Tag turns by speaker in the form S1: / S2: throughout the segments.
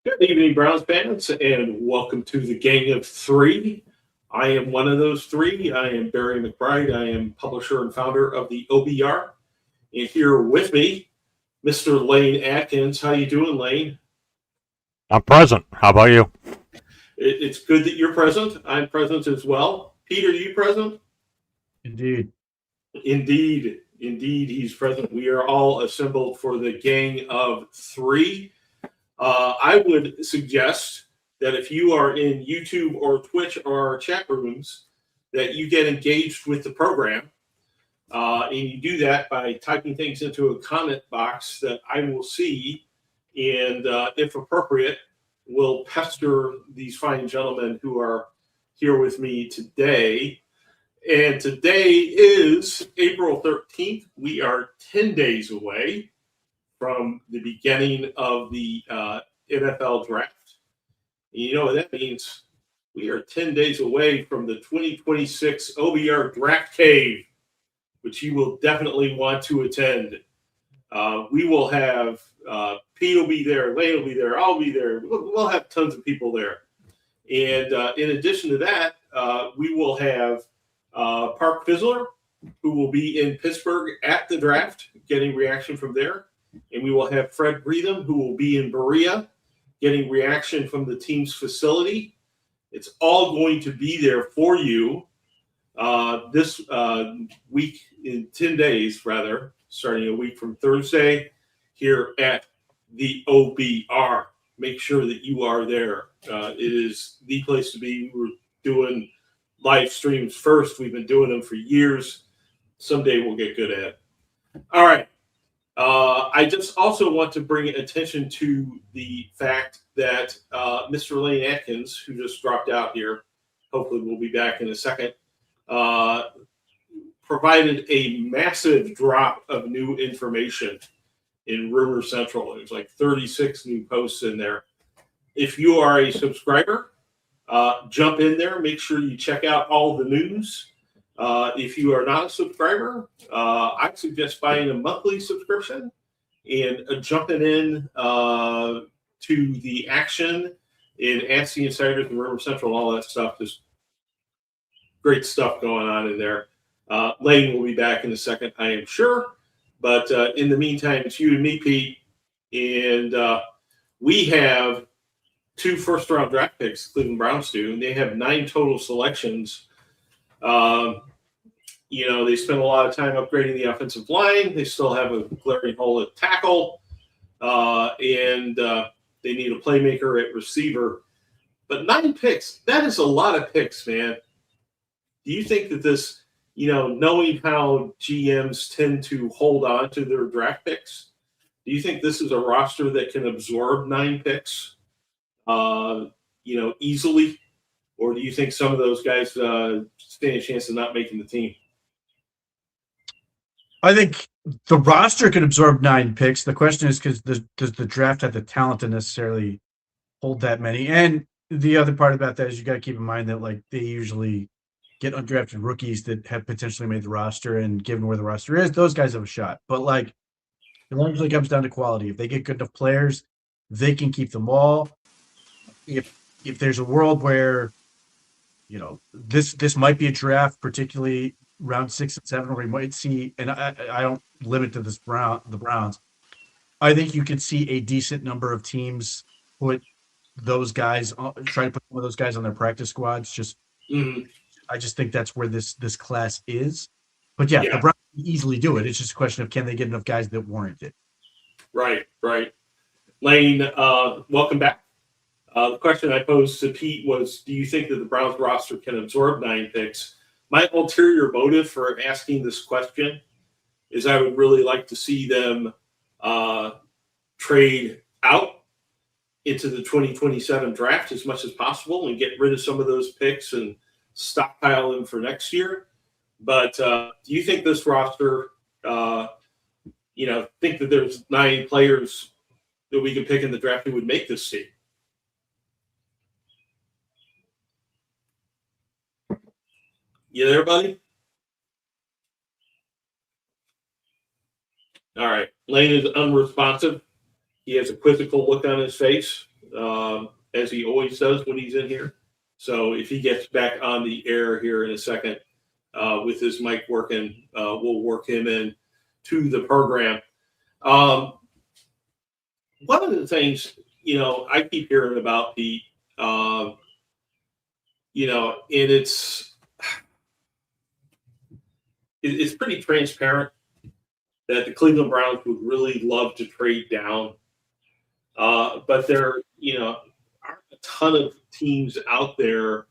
S1: Good evening, Browns fans, and welcome to the Gang of Three. I am one of those three. I am Barry McBride. I am publisher and founder of the OBR. And here with me, Mr. Lane Atkins. How you doing, Lane?
S2: I'm present. How about you?
S1: It's good that you're present. I'm present as well. Peter, are you present?
S3: Indeed.
S1: Indeed, he's present. We are all assembled for the Gang of Three. I would suggest that if you are in YouTube or Twitch or chat rooms, that you get engaged with the program. And you do that by typing things into a comment box that I will see. And if appropriate, will pester these fine gentlemen who are here with me today. And today is April 13th. We are 10 days away from the beginning of the NFL draft. And you know what that means? We are 10 days away from the 2026 OBR Draft Cave, which you will definitely want to attend. We will have Pete will be there, Lane will be there, I'll be there. We'll have tons of people there. And in addition to that, we will have Park Fizzler, who will be in Pittsburgh at the draft, getting reaction from there. And we will have Fred Breatham, who will be in Berea, getting reaction from the team's facility. It's all going to be there for you this week, in 10 days, rather, starting a week from Thursday here at the OBR. Make sure that you are there. It is the place to be. We were doing live streams first. We've been doing them for years. Someday we'll get good at it. All right. I just also want to bring attention to the fact that Mr. Lane Atkins, who just dropped out here, hopefully we'll be back in a second, provided a massive drop of new information in Rumor Central. There's like 36 new posts in there. If you are a subscriber, jump in there. Make sure you check out all the news. If you are not a subscriber, I suggest buying a monthly subscription and jumping in to the action in Ask the Insiders and River Central and all that stuff. Just great stuff going on in there. Lane will be back in a second, I am sure. But in the meantime, it's you and me, Pete. And we have 2 first-round draft picks, Cleveland Browns do, and they have 9 total selections. They spent a lot of time upgrading the offensive line. They still have a glaring hole at tackle, and they need a playmaker at receiver. But 9 picks, that is a lot of picks, man. Do you think that this, knowing how GMs tend to hold on to their draft picks, do you think this is a roster that can absorb 9 picks, easily? Or do you think some of those guys stand a chance of not making the team?
S3: I think the roster can absorb 9 picks. The question is, does the draft have the talent to necessarily hold that many? And the other part about that is you got to keep in mind that they usually get undrafted rookies that have potentially made the roster, and given where the roster is, those guys have a shot. But it largely comes down to quality. If they get good enough players, they can keep them all. If there's a world where this might be a draft, particularly round 6 and 7, where we might see, and I don't limit to the Browns. I think you could see a decent number of teams put those guys, try to put some of those guys on their practice squads. I just think that's where this class is. But yeah, the Browns can easily do it. It's just a question of, can they get enough guys that warrant it?
S1: Right. Lane, welcome back. The question I posed to Pete was, do you think that the Browns roster can absorb 9 picks? My ulterior motive for asking this question is I would really like to see them trade out into the 2027 draft as much as possible and get rid of some of those picks and stockpile them for next year. But do you think this roster, think that there's 9 players that we can pick in the draft who would make this team? You there, buddy? All right. Lane is unresponsive. He has a quizzical look on his face. as he always does when he's in here. So if he gets back on the air here in a second with his mic working, we'll work him in to the program. One of the things, I keep hearing about the, and it's pretty transparent that the Cleveland Browns would really love to trade down. But there, aren't a ton of teams out there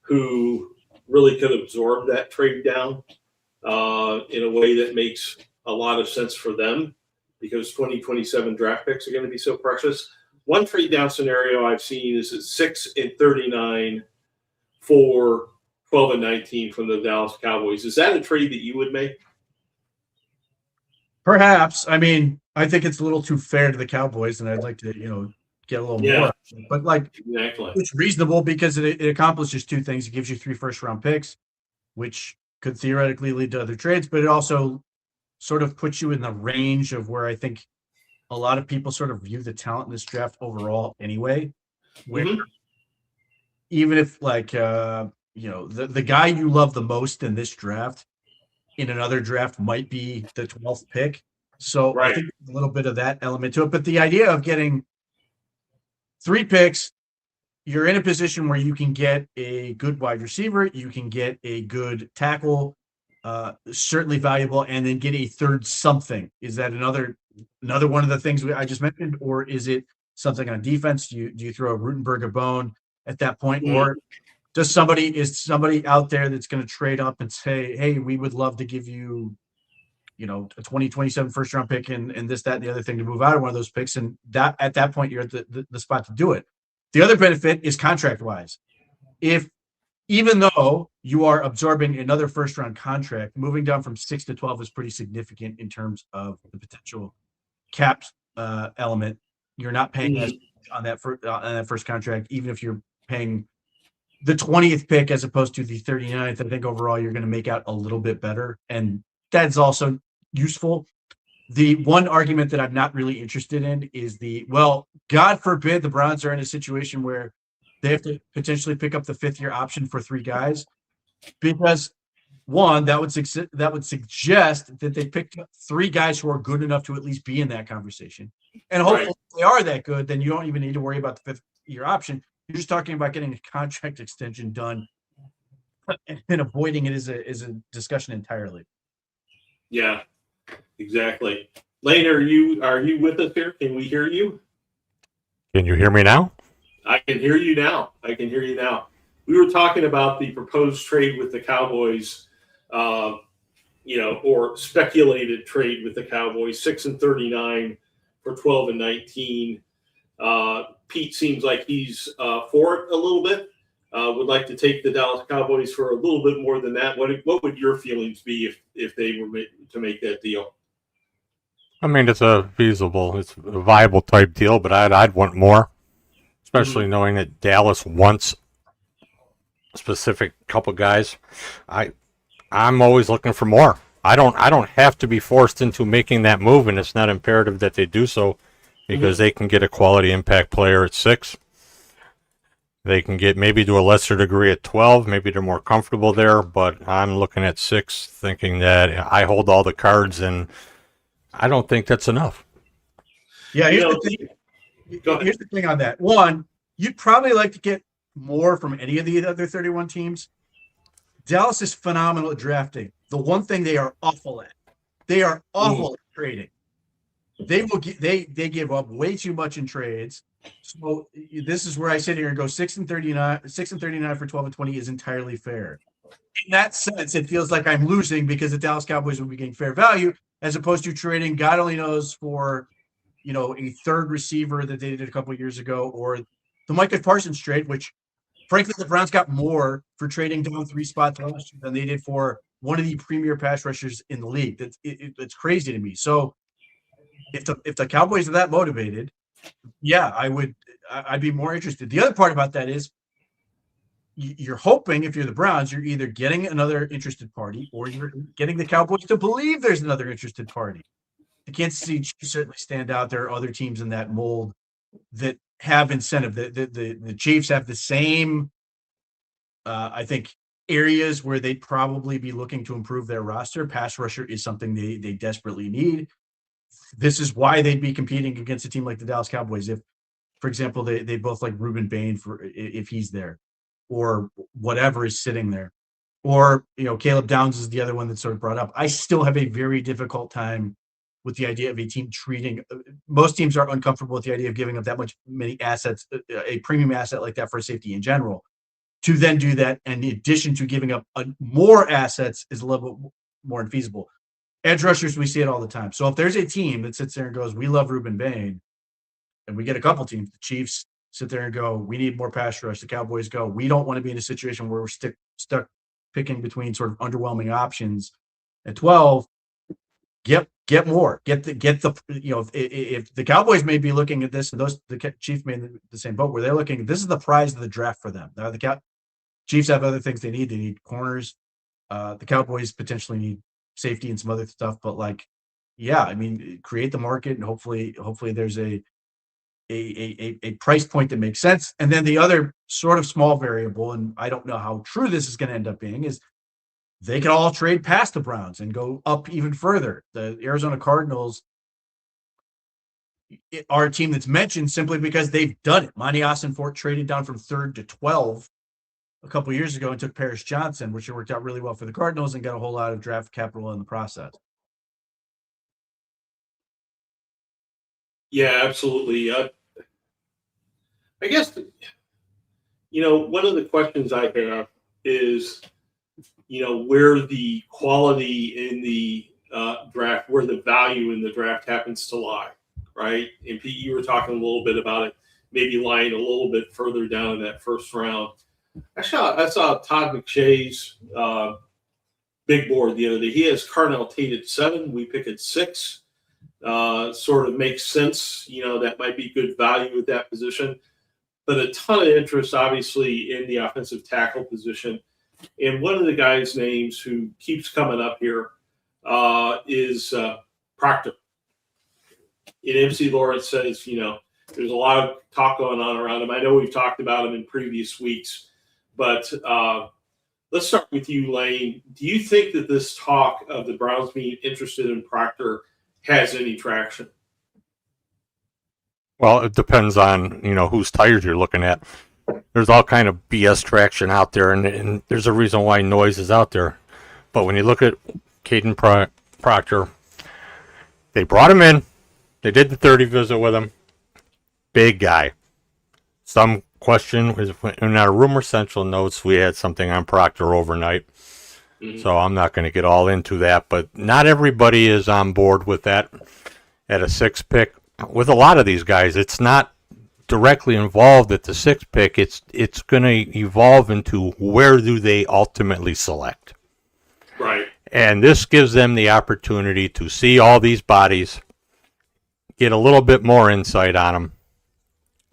S1: who really could absorb that trade down in a way that makes a lot of sense for them, because 2027 draft picks are going to be so precious. One trade down scenario I've seen is at 6 and 39 for 12 and 19 from the Dallas Cowboys. Is that a trade that you would make?
S3: Perhaps. I mean, I think it's a little too fair to the Cowboys, and I'd like to, get a little more. But
S1: Exactly.
S3: It's reasonable because it accomplishes two things. It gives you 3 first-round picks, which could theoretically lead to other trades, but it also sort of puts you in the range of where I think a lot of people sort of view the talent in this draft overall anyway, where even if the guy you love the most in this draft in another draft might be the 12th pick. So I think a little bit of that element to it. But the idea of getting 3 picks, you're in a position where you can get a good wide receiver, you can get a good tackle, certainly valuable, and then get a third something. Is that another one of the things I just mentioned, or is it something on defense? Do you throw a Rutenberg a bone at that point, or is somebody out there that's going to trade up and say, hey, we would love to give you, a 2027 first round pick and this, that, and the other thing to move out of one of those picks. And that at that point, you're at the spot to do it. The other benefit is contract wise. Even though you are absorbing another first round contract, moving down from 6 to 12 is pretty significant in terms of the potential cap element. You're not paying as on that first contract, even if you're paying the 20th pick as opposed to the 39th. I think overall you're going to make out a little bit better, and that's also useful. The one argument that I'm not really interested in is God forbid the Browns are in a situation where they have to potentially pick up the 5th-year option for 3 guys, because one, that would suggest that they picked up 3 guys who are good enough to at least be in that conversation. And hopefully if they are that good, then you don't even need to worry about the 5th-year option. You're just talking about getting a contract extension done and avoiding it is a discussion entirely.
S1: Yeah, exactly. Lane, are you with us here? Can we hear you?
S2: Can you hear me now?
S1: I can hear you now. We were talking about the proposed trade with the Cowboys, or speculated trade with the Cowboys, 6 and 39 for 12 and 19. Pete seems like he's for it a little bit. Would like to take the Dallas Cowboys for a little bit more than that. What would your feelings be if they were to make that deal?
S2: I mean, it's a viable type deal, but I'd want more, especially knowing that Dallas wants a specific couple guys. I'm always looking for more. I don't have to be forced into making that move, and it's not imperative that they do so, because they can get a quality impact player at 6. They can get maybe to a lesser degree at 12. Maybe they're more comfortable there, but I'm looking at 6 thinking that I hold all the cards, and I don't think that's enough.
S3: Yeah, here's the thing on that. One, you'd probably like to get more from any of the other 31 teams. Dallas is phenomenal at drafting. The one thing they are awful at, at trading. They give up way too much in trades. So this is where I sit here and go 6 and 39 for 12 and 20 is entirely fair. In that sense, it feels like I'm losing because the Dallas Cowboys will be getting fair value, as opposed to trading God only knows for, a third receiver that they did a couple of years ago, or the Micah Parsons trade, which frankly the Browns got more for trading down 3 spots last year than they did for one of the premier pass rushers in the league. It's crazy to me. So if the Cowboys are that motivated, yeah, I'd be more interested. The other part about that is you're hoping, if you're the Browns, you're either getting another interested party or you're getting the Cowboys to believe there's another interested party. The Kansas City Chiefs certainly stand out. There are other teams in that mold that have incentive. The Chiefs have the same, I think, areas where they'd probably be looking to improve their roster. Pass rusher is something they desperately need. This is why they'd be competing against a team like the Dallas Cowboys if, for example, they both like Reuben Bain for if he's there, or whatever is sitting there, or Caleb Downs is the other one that's sort of brought up. I still have a very difficult time with the idea of a team treating. Most teams are uncomfortable with the idea of giving up that many assets, a premium asset like that for safety in general. To then do that, and in addition to giving up more assets, is a little bit more infeasible. Edge rushers, we see it all the time. So if there's a team that sits there and goes, "We love Reuben Bain," and we get a couple teams, the Chiefs sit there and go, "We need more pass rush." The Cowboys go, "We don't want to be in a situation where we're stuck picking between sort of underwhelming options at 12." Get more. Get the if the Cowboys may be looking at this, and the Chiefs may be in the same boat where they're looking. This is the prize of the draft for them. Now the Chiefs have other things they need. They need corners. The Cowboys potentially need safety and some other stuff. But create the market, and hopefully there's a price point that makes sense. And then the other sort of small variable, and I don't know how true this is going to end up being, is they can all trade past the Browns and go up even further. The Arizona Cardinals are a team that's mentioned simply because they've done it. Monty Ossenfort traded down from 3rd to 12 a couple of years ago and took Paris Johnson, which worked out really well for the Cardinals and got a whole lot of draft capital in the process.
S1: Yeah, absolutely. I guess, one of the questions I have is, where the quality in the draft, where the value in the draft happens to lie, right? And Pete, you were talking a little bit about it, maybe lying a little bit further down in that first round. I saw Todd McShay's big board the other day. He has Carnell Tate at 7. We pick at 6. Sort of makes sense. That might be good value at that position. But a ton of interest, obviously, in the offensive tackle position. And one of the guys' names who keeps coming up here is Proctor. And MC Lawrence says, there's a lot of talk going on around him. I know we've talked about him in previous weeks. But let's start with you, Lane. Do you think that this talk of the Browns being interested in Proctor has any traction?
S2: Well, it depends on, whose tires you're looking at. There's all kind of BS traction out there, and there's a reason why noise is out there. But when you look at Kaden Proctor, they brought him in. They did the 30 visit with him. Big guy. Some question is, in our Rumor Central notes, we had something on Proctor overnight. Mm-hmm. So I'm not going to get all into that. But not everybody is on board with that at a 6 pick. With a lot of these guys, it's not directly involved at the 6th pick. It's going to evolve into where do they ultimately select.
S1: Right.
S2: And this gives them the opportunity to see all these bodies, get a little bit more insight on them,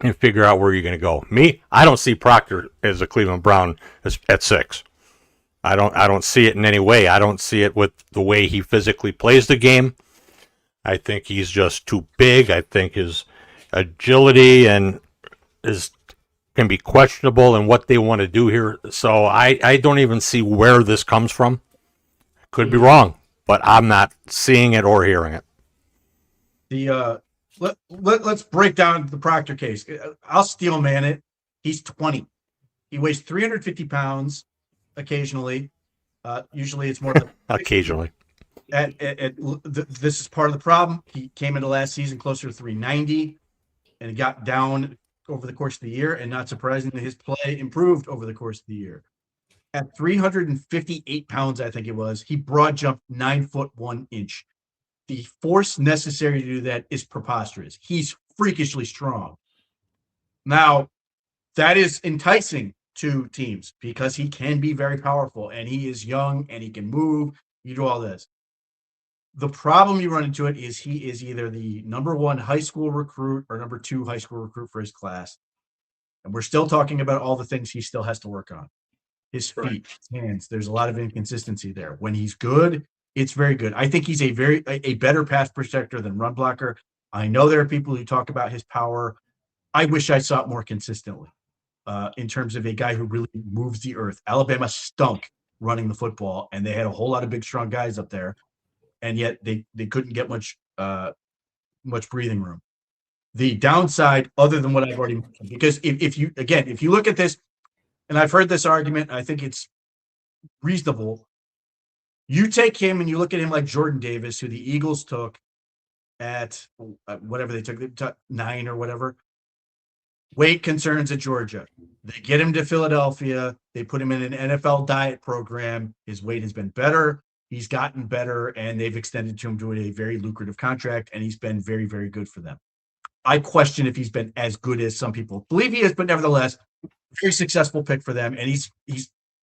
S2: and figure out where you're going to go. Me, I don't see Proctor as a Cleveland Brown at 6. I don't see it in any way. I don't see it with the way he physically plays the game. I think he's just too big. I think his agility and can be questionable in what they want to do here. So I don't even see where this comes from. Could be wrong, but I'm not seeing it or hearing it.
S3: Let's break down the Proctor case. I'll steel man it. He's 20. He weighs 350 pounds occasionally. Usually it's more than
S2: occasionally.
S3: This is part of the problem. He came into last season closer to 390 and got down over the course of the year. And not surprisingly, his play improved over the course of the year. At 358 pounds, I think it was, he broad jumped 9 foot 1 inch. The force necessary to do that is preposterous. He's freakishly strong. Now, that is enticing to teams because he can be very powerful and he is young and he can move. You do all this. The problem you run into it is he is either the number 1 high school recruit or number 2 high school recruit for his class. And we're still talking about all the things he still has to work on. His feet, his hands, there's a lot of inconsistency there. When he's good, it's very good. I think he's a better pass protector than run blocker. I know there are people who talk about his power. I wish I saw it more consistently in terms of a guy who really moves the earth. Alabama stunk running the football, and they had a whole lot of big, strong guys up there, and yet they couldn't get much breathing room. The downside, other than what I've already mentioned, because if you look at this, and I've heard this argument, I think it's reasonable. You take him and you look at him like Jordan Davis, who the Eagles took at whatever they took 9 or whatever. Weight concerns at Georgia. They get him to Philadelphia. They put him in an NFL diet program. His weight has been better. He's gotten better, and they've extended to him to a very lucrative contract, and he's been very, very good for them. I question if he's been as good as some people believe he is, but nevertheless, very successful pick for them, and he's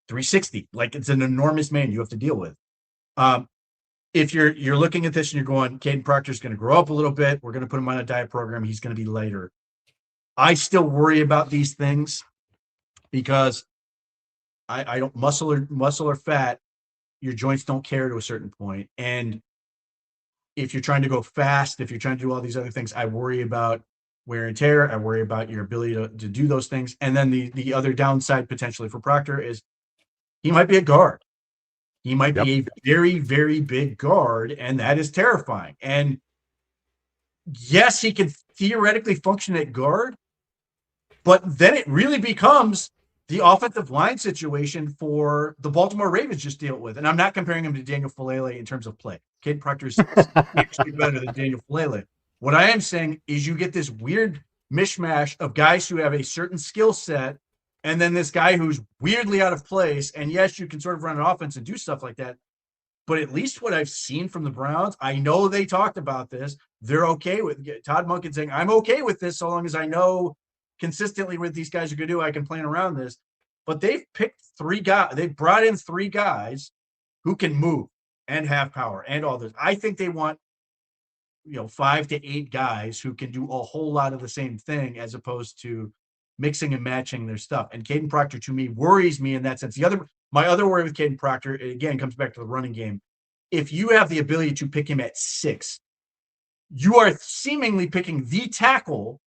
S3: 360. Like, it's an enormous man you have to deal with. If you're looking at this and you're going, Kaden Proctor is going to grow up a little bit. We're going to put him on a diet program. He's going to be lighter. I still worry about these things because I don't muscle or fat. Your joints don't care to a certain point. And if you're trying to go fast, if you're trying to do all these other things, I worry about wear and tear. I worry about your ability to do those things. And then the other downside potentially for Proctor is he might be a guard. He might be a very, very big guard, and that is terrifying. And yes, he can theoretically function at guard, but then it really becomes the offensive line situation for the Baltimore Ravens just dealt with. And I'm not comparing him to Daniel Falele in terms of play. Kaden Proctor is actually better than Daniel Falele. What I am saying is you get this weird mishmash of guys who have a certain skill set, and then this guy who's weirdly out of place. And yes, you can sort of run an offense and do stuff like that. But at least what I've seen from the Browns, I know they talked about this. They're okay with Todd Monken saying, I'm okay with this so long as I know consistently what these guys are going to do. I can plan around this. But they've picked 3 guys. They've brought in 3 guys who can move and have power and all this. I think they want 5 to 8 guys who can do a whole lot of the same thing as opposed to mixing and matching their stuff. And Kaden Proctor, to me, worries me in that sense. My other worry with Kaden Proctor, again, comes back to the running game. If you have the ability to pick him at 6, you are seemingly picking the tackle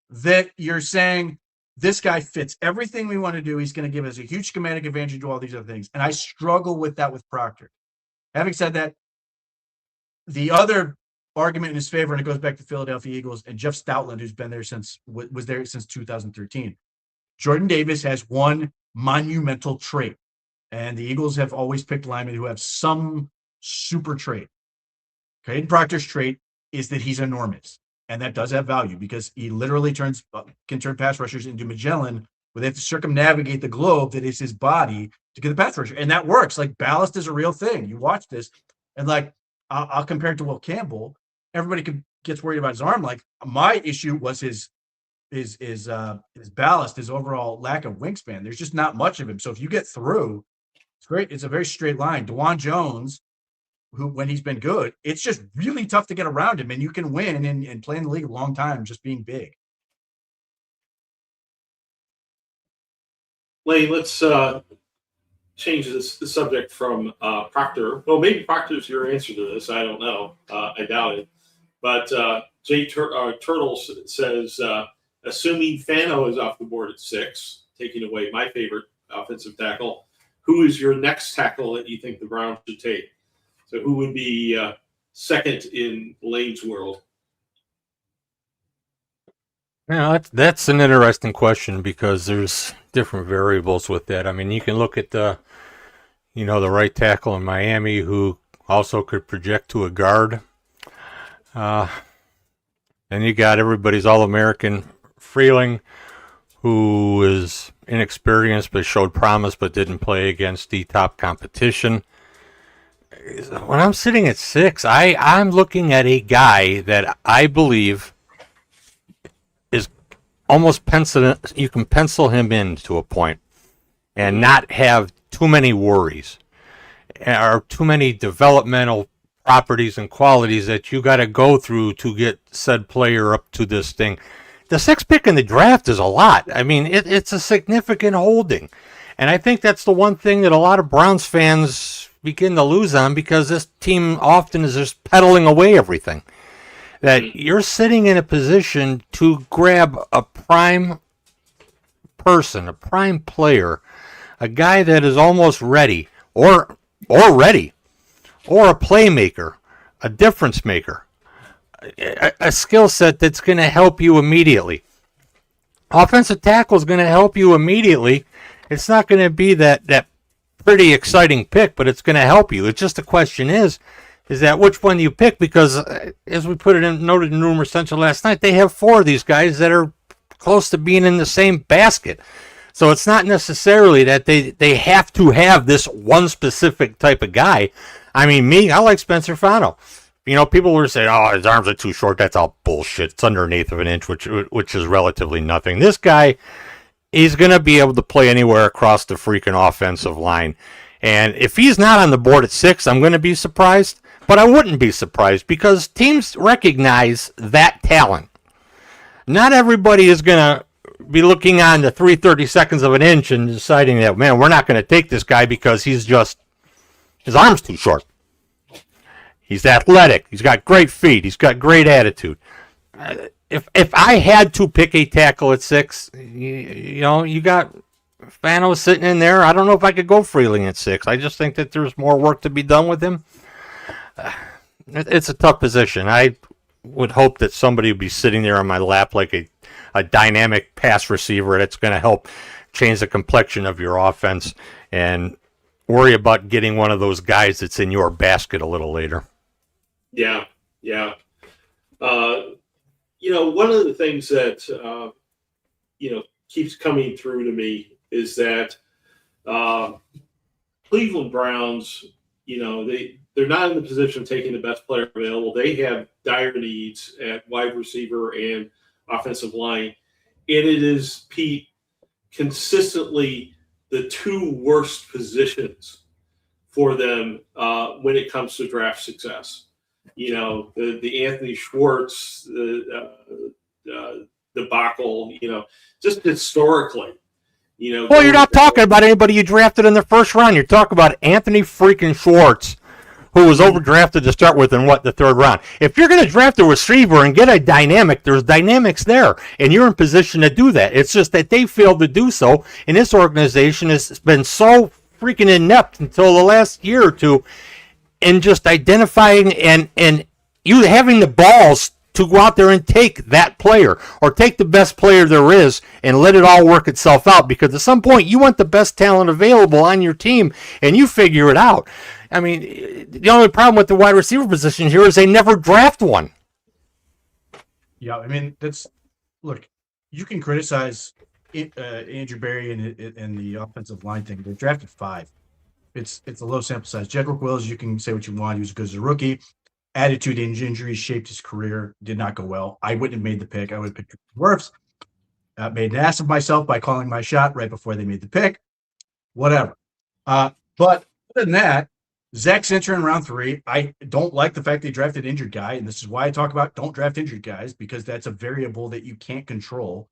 S3: that you're saying, this guy fits everything we want to do. He's going to give us a huge schematic advantage to do all these other things. And I struggle with that with Proctor. Having said that, the other argument in his favor, and it goes back to Philadelphia Eagles and Jeff Stoutland, who's been there was there since 2013. Jordan Davis has one monumental trait, and the Eagles have always picked linemen who have some super trait. Kaden Proctor's trait is that he's enormous, and that does have value because he literally can turn pass rushers into Magellan, where they have to circumnavigate the globe that is his body to get the pass rusher, and that works. Like, ballast is a real thing. You watch this, and like I'll compare it to Will Campbell. Everybody gets worried about his arm. Like, my issue was his ballast, his overall lack of wingspan. There's just not much of him. So if you get through, it's great. It's a very straight line. DeJuan Jones, who, when he's been good, it's just really tough to get around him, and you can win and play in the league a long time just being big.
S1: Lane, let's change the subject from Proctor. Well, maybe Proctor's your answer to this. I don't know. I doubt it. But Jay Turtle says, assuming Fano is off the board at 6, taking away my favorite offensive tackle, who is your next tackle that you think the Browns should take? So who would be second in Lane's world?
S2: Yeah, that's an interesting question because there's different variables with that. I mean, you can look at the right tackle in Miami who also could project to a guard. Then you got everybody's All-American Freeling, who is inexperienced but showed promise but didn't play against the top competition. When I'm sitting at 6, I'm looking at a guy that I believe is almost you can pencil him in to a point and not have too many worries or too many developmental properties and qualities that you got to go through to get said player up to this thing. The 6th pick in the draft is a lot. I mean, it's a significant holding. And I think that's the one thing that a lot of Browns fans begin to lose on because this team often is just peddling away everything. that you're sitting in a position to grab a prime person, a prime player, a guy that is almost ready, or ready, or a playmaker, a difference maker, a skill set that's going to help you immediately. Offensive tackle is going to help you immediately. It's not going to be that pretty exciting pick, but it's going to help you. It's just the question is that which one do you pick? Because as we noted in Rumor Central last night, they have 4 of these guys that are close to being in the same basket. So it's not necessarily that they have to have this one specific type of guy. I mean, I like Spencer Fano. You know, people were saying, "Oh, his arms are too short." That's all bullshit. It's under 1/8 of an inch, which is relatively nothing. This guy, he's going to be able to play anywhere across the freaking offensive line. And if he's not on the board at 6, I'm going to be surprised. But I wouldn't be surprised because teams recognize that talent. Not everybody is going to be looking on the 3/32 of an inch and deciding that, man, we're not going to take this guy because his arm's too short. He's athletic. He's got great feet. He's got great attitude. If I had to pick a tackle at 6, you know, you got Fano sitting in there. I don't know if I could go Freeling at 6. I just think that there's more work to be done with him. It's a tough position. I would hope that somebody would be sitting there on my lap like a dynamic pass receiver that's going to help change the complexion of your offense and worry about getting one of those guys that's in your basket a little later.
S1: Yeah. You know, one of the things that, you know, keeps coming through to me is that Cleveland Browns, you know, they're not in the position of taking the best player available. They have dire needs at wide receiver and offensive line. And it is, Pete, consistently the 2 worst positions for them when it comes to draft success. You know, the Anthony Schwartz debacle, you know, just historically, you know.
S2: Well, you're not talking about anybody you drafted in the first round. You're talking about Anthony freaking Schwartz, who was overdrafted to start with in the 3rd round. If you're going to draft a receiver and get a dynamic, there's dynamics there, and you're in position to do that. It's just that they failed to do so, and this organization has been so freaking inept until the last year or two in just identifying and you having the balls to go out there and take that player or take the best player there is and let it all work itself out, because at some point you want the best talent available on your team and you figure it out. I mean, the only problem with the wide receiver position here is they never draft one.
S3: Yeah, I mean, look, you can criticize Andrew Berry and the offensive line thing. They drafted 5. It's a low sample size. Jedrick Wills, you can say what you want. He was good as a rookie. Attitude injuries shaped his career. Did not go well. I wouldn't have made the pick. I would have picked Wirfs. Made an ass of myself by calling my shot right before they made the pick. Whatever. But other than that, Zach Sinter in round 3. I don't like the fact they drafted injured guy, and this is why I talk about don't draft injured guys, because that's a variable that you can't control.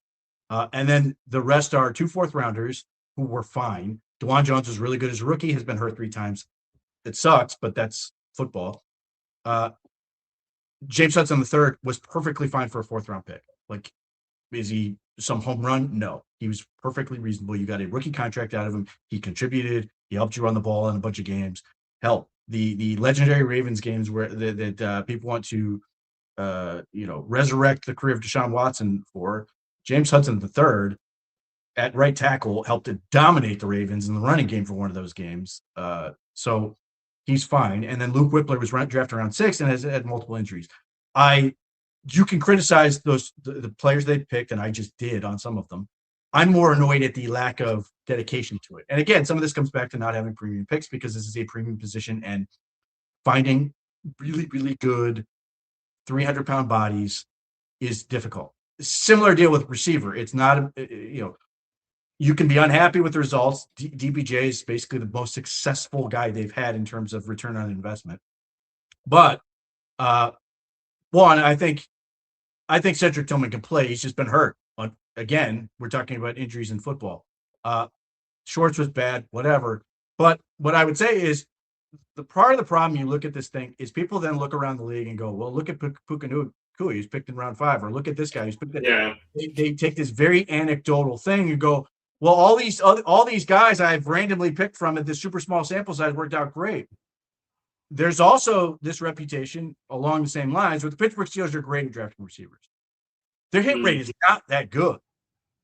S3: And then the rest are 2 4th-rounders who were fine. DeJuan Jones was really good as a rookie, has been hurt 3 times. It sucks, but that's football. James Hudson III was perfectly fine for a 4th-round pick. Like, is he some home run? No. He was perfectly reasonable. You got a rookie contract out of him. He contributed. He helped you run the ball in a bunch of games. Hell, the legendary Ravens games where that people want to resurrect the career of Deshaun Watson for, James Hudson III at right tackle helped to dominate the Ravens in the running game for one of those games. So he's fine. And then Luke Whippler was drafted around 6 and has had multiple injuries. You can criticize the players they picked, and I just did on some of them. I'm more annoyed at the lack of dedication to it. And again, some of this comes back to not having premium picks, because this is a premium position, and finding really, really good 300-pound bodies is difficult. Similar deal with receiver. It's not, you can be unhappy with the results. DBJ is basically the most successful guy they've had in terms of return on investment. But one, I think Cedric Tillman can play. He's just been hurt. Again, we're talking about injuries in football. Schwartz was bad, whatever. But what I would say is the part of the problem you look at this thing is people then look around the league and go, well, look at Pukanui, who's picked in round 5, or look at this guy who's picked.
S1: Yeah.
S3: They take this very anecdotal thing and go, well, all these guys I've randomly picked from at this super small sample size worked out great. There's also this reputation along the same lines where the Pittsburgh Steelers are great at drafting receivers. Their hit rate is not that good,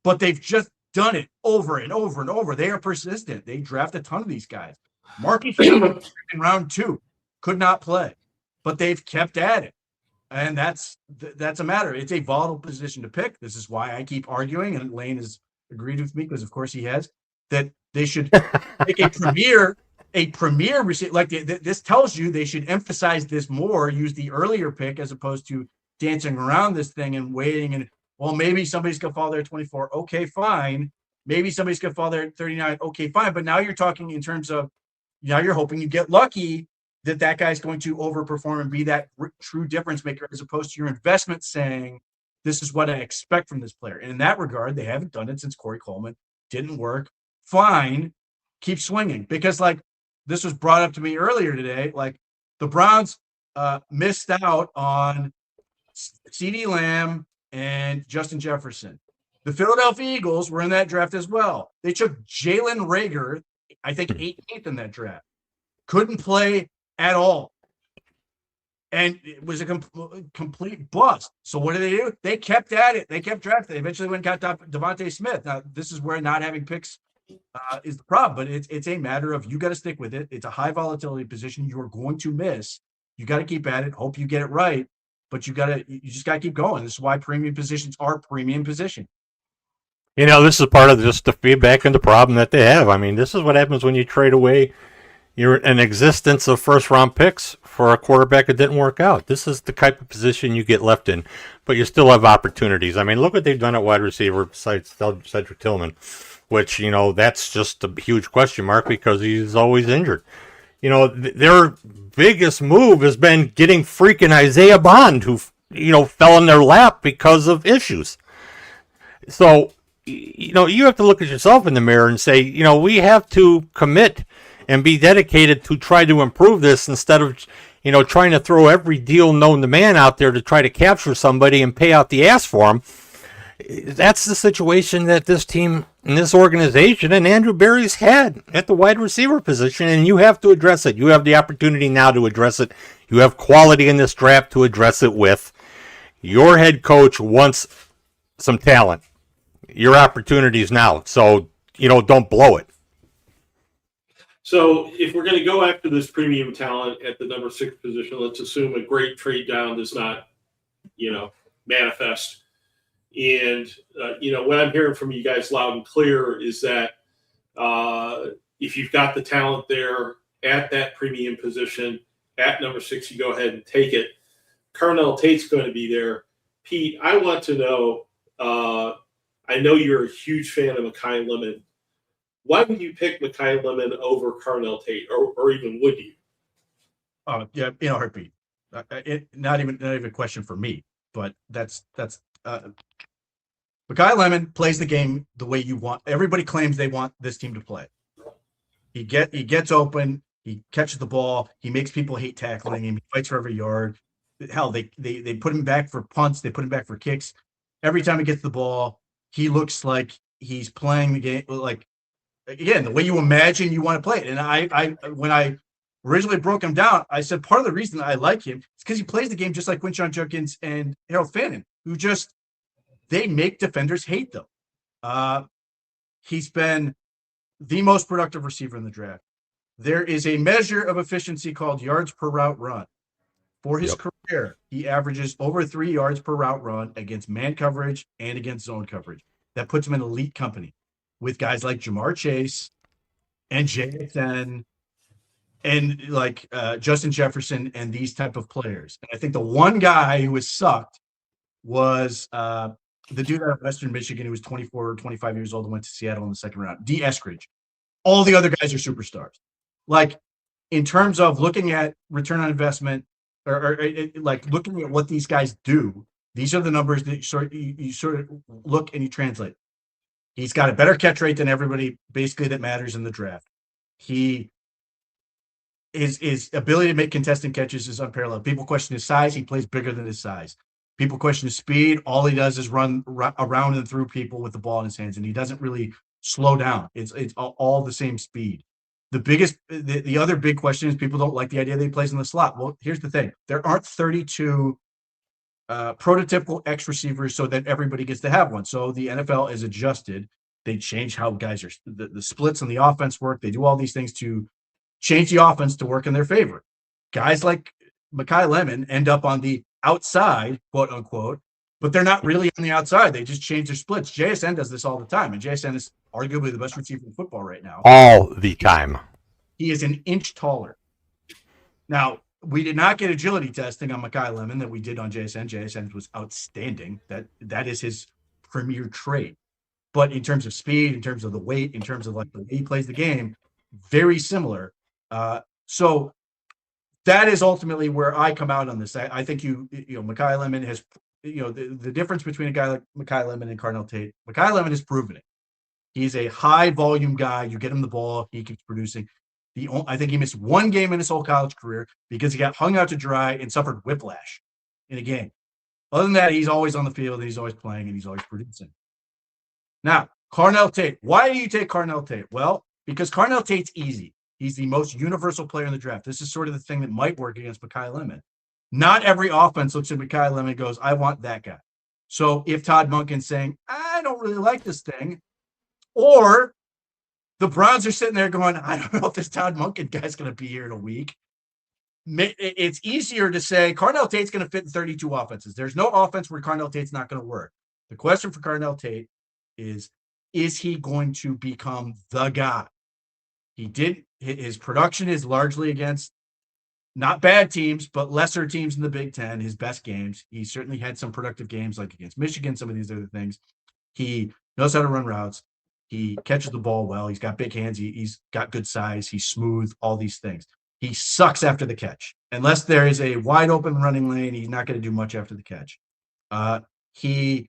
S3: but they've just done it over and over and over. They are persistent. They draft a ton of these guys. Marcus in round 2 could not play, but they've kept at it. And that's a matter. It's a volatile position to pick. This is why I keep arguing, and Lane has agreed with me, because of course he has, that they should make a premier receiver. Like this tells you they should emphasize this more, use the earlier pick as opposed to dancing around this thing and waiting. And well, maybe somebody's going to fall there at 24. Okay, fine. Maybe somebody's going to fall there at 39. Okay, fine. But now you're talking in terms of, now you're hoping you get lucky that guy's going to overperform and be that true difference maker, as opposed to your investment saying, this is what I expect from this player. And in that regard, they haven't done it since Corey Coleman. Didn't work. Fine. Keep swinging. Because like this was brought up to me earlier today, like the Browns missed out on CeeDee Lamb and Justin Jefferson. The Philadelphia Eagles were in that draft as well. They took Jalen Reagor, I think 18th in that draft. Couldn't play at all. And it was a complete bust. So what did they do? They kept at it. They kept drafting. They eventually went and got Devontae Smith. Now, this is where not having picks is the problem, but it's a matter of you got to stick with it. It's a high volatility position. You're going to miss. You got to keep at it. Hope you get it right, but you just got to keep going. This is why premium positions are premium position.
S2: You know, this is part of just the feedback and the problem that they have. I mean, this is what happens when you trade away an existence of first-round picks for a quarterback that didn't work out. This is the type of position you get left in, but you still have opportunities. I mean, look what they've done at wide receiver besides Cedric Tillman, which, you know, that's just a huge question mark because he's always injured. You know, their biggest move has been getting freaking Isaiah Bond, who, you know, fell in their lap because of issues. So, you know, you have to look at yourself in the mirror and say, you know, we have to commit and be dedicated to try to improve this instead of, you know, trying to throw every deal known to man out there to try to capture somebody and pay out the ass for them. That's the situation that this team and this organization and Andrew Berry's had at the wide receiver position, and you have to address it. You have the opportunity now to address it. You have quality in this draft to address it with. Your head coach wants some talent. Your opportunities now. So, you know, don't blow it.
S1: So if we're going to go after this premium talent at the number 6 position, let's assume a great trade down does not, you know, manifest. And, you know, what I'm hearing from you guys loud and clear is that if you've got the talent there at that premium position at number 6, you go ahead and take it. Carnell Tate's going to be there. Pete, I want to know, I know you're a huge fan of Mekhi Lemon. Why would you pick Mekhi Lemon over Carnell Tate, or even would you?
S3: Yeah, in a heartbeat. Not even a question for me, but that's Mekhi Lemon plays the game the way you want. Everybody claims they want this team to play. He gets open, he catches the ball, he makes people hate tackling him, he fights for every yard. Hell, they put him back for punts, they put him back for kicks. Every time he gets the ball, he looks like he's playing the game like, again, the way you imagine you want to play it. And I when I originally broke him down, I said part of the reason I like him is because he plays the game just like Quinshon Judkins and Harold Fannin, who just, they make defenders hate them. He's been the most productive receiver in the draft. There is a measure of efficiency called yards per route run. For his career, he averages over 3 yards per route run against man coverage and against zone coverage. That puts him in elite company with guys like Jamar Chase and JSN and like Justin Jefferson and these type of players. And I think the one guy who has sucked was the dude out of Western Michigan who was 24 or 25 years old and went to Seattle in the second round, D. Eskridge. All the other guys are superstars. Like, in terms of looking at return on investment or like looking at what these guys do, these are the numbers that you sort of look and you translate. He's got a better catch rate than everybody basically that matters in the draft. He his ability to make contested catches is unparalleled. People question his size. He plays bigger than his size. People question his speed. All he does is run around and through people with the ball in his hands, and he doesn't really slow down. It's all the same speed. The other big question is people don't like the idea that he plays in the slot. Well, here's the thing: there aren't 32 prototypical X receivers so that everybody gets to have one. So the NFL is adjusted. They change how guys are the splits on the offense work. They do all these things to change the offense to work in their favor. Guys like Mekhi Lemon end up on the outside, quote unquote, but they're not really on the outside. They just change their splits. JSN does this all the time, and JSN is arguably the best receiver in football right now.
S2: All the time.
S3: He is an inch taller. Now, we did not get agility testing on Mekhi Lemon that we did on JSN. JSN was outstanding. That is his premier trait. But in terms of speed, in terms of the weight, in terms of like the way he plays the game, very similar. So that is ultimately where I come out on this. I think Mekhi Lemon has, the difference between a guy like Mekhi Lemon and Carnell Tate. Mekhi Lemon has proven it. He's a high volume guy. You get him the ball, he keeps producing. I think he missed one game in his whole college career because he got hung out to dry and suffered whiplash in a game. Other than that, he's always on the field, and he's always playing, and he's always producing. Now, Carnell Tate. Why do you take Carnell Tate? Well, because Carnell Tate's easy. He's the most universal player in the draft. This is sort of the thing that might work against Mekhi Lemon. Not every offense looks at Mekhi Lemon and goes, I want that guy. So if Todd Monken's saying, I don't really like this thing, or the Browns are sitting there going, I don't know if this Todd Monken guy's going to be here in a week, it's easier to say Carnell Tate's going to fit in 32 offenses. There's no offense where Carnell Tate's not going to work. The question for Carnell Tate is he going to become the guy? His production is largely against not bad teams, but lesser teams in the Big Ten, his best games. He certainly had some productive games like against Michigan, some of these other things. He knows how to run routes. He catches the ball well. He's got big hands. He's got good size. He's smooth, all these things. He sucks after the catch. Unless there is a wide open running lane, he's not going to do much after the catch. He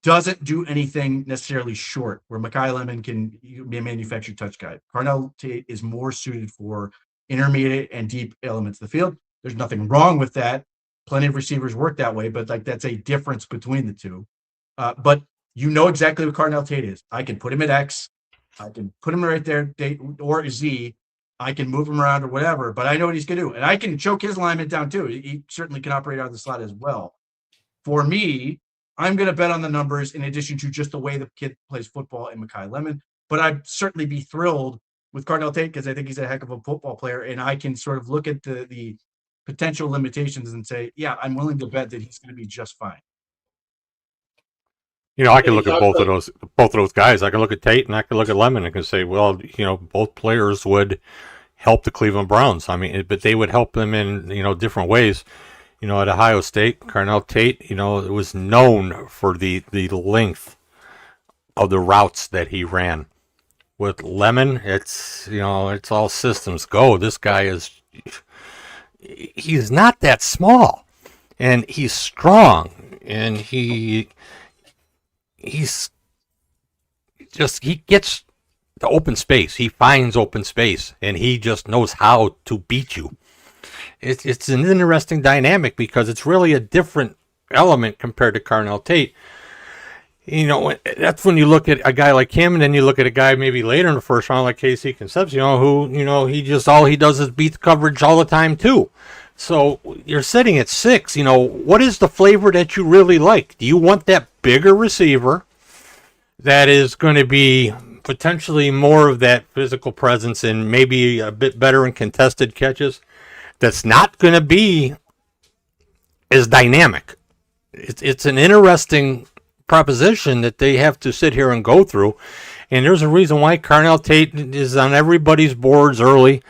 S3: doesn't do anything necessarily short, where Mekhi Lemon can be a manufactured touch guy. Carnell Tate is more suited for intermediate and deep elements of the field. There's nothing wrong with that. Plenty of receivers work that way, but like that's a difference between the two. But you know exactly what Carnell Tate is. I can put him at X. I can put him right there, or Z. I can move him around or whatever, but I know what he's going to do. And I can choke his alignment down too. He certainly can operate out of the slot as well. For me, I'm going to bet on the numbers in addition to just the way the kid plays football in Mekhi Lemon. But I'd certainly be thrilled with Carnell Tate because I think he's a heck of a football player. And I can sort of look at the potential limitations and say, yeah, I'm willing to bet that he's going to be just fine.
S2: I can look at both of those guys. I can look at Tate and I can look at Lemon and can say, well, both players would help the Cleveland Browns. I mean, but they would help them in, different ways. At Ohio State, Carnell Tate, it was known for the length of the routes that he ran. With Lemon, it's all systems go. This guy he's not that small, and he's strong, and he gets the open space. He finds open space, and he just knows how to beat you. It's an interesting dynamic because it's really a different element compared to Carnell Tate. That's when you look at a guy like him, and then you look at a guy maybe later in the first round like Casey Concepcion, who, all he does is beat the coverage all the time too. So you're sitting at 6. What is the flavor that you really like? Do you want that bigger receiver that is going to be potentially more of that physical presence and maybe a bit better in contested catches? That's not going to be as dynamic. It's an interesting proposition that they have to sit here and go through. And there's a reason why Carnell Tate is on everybody's boards early.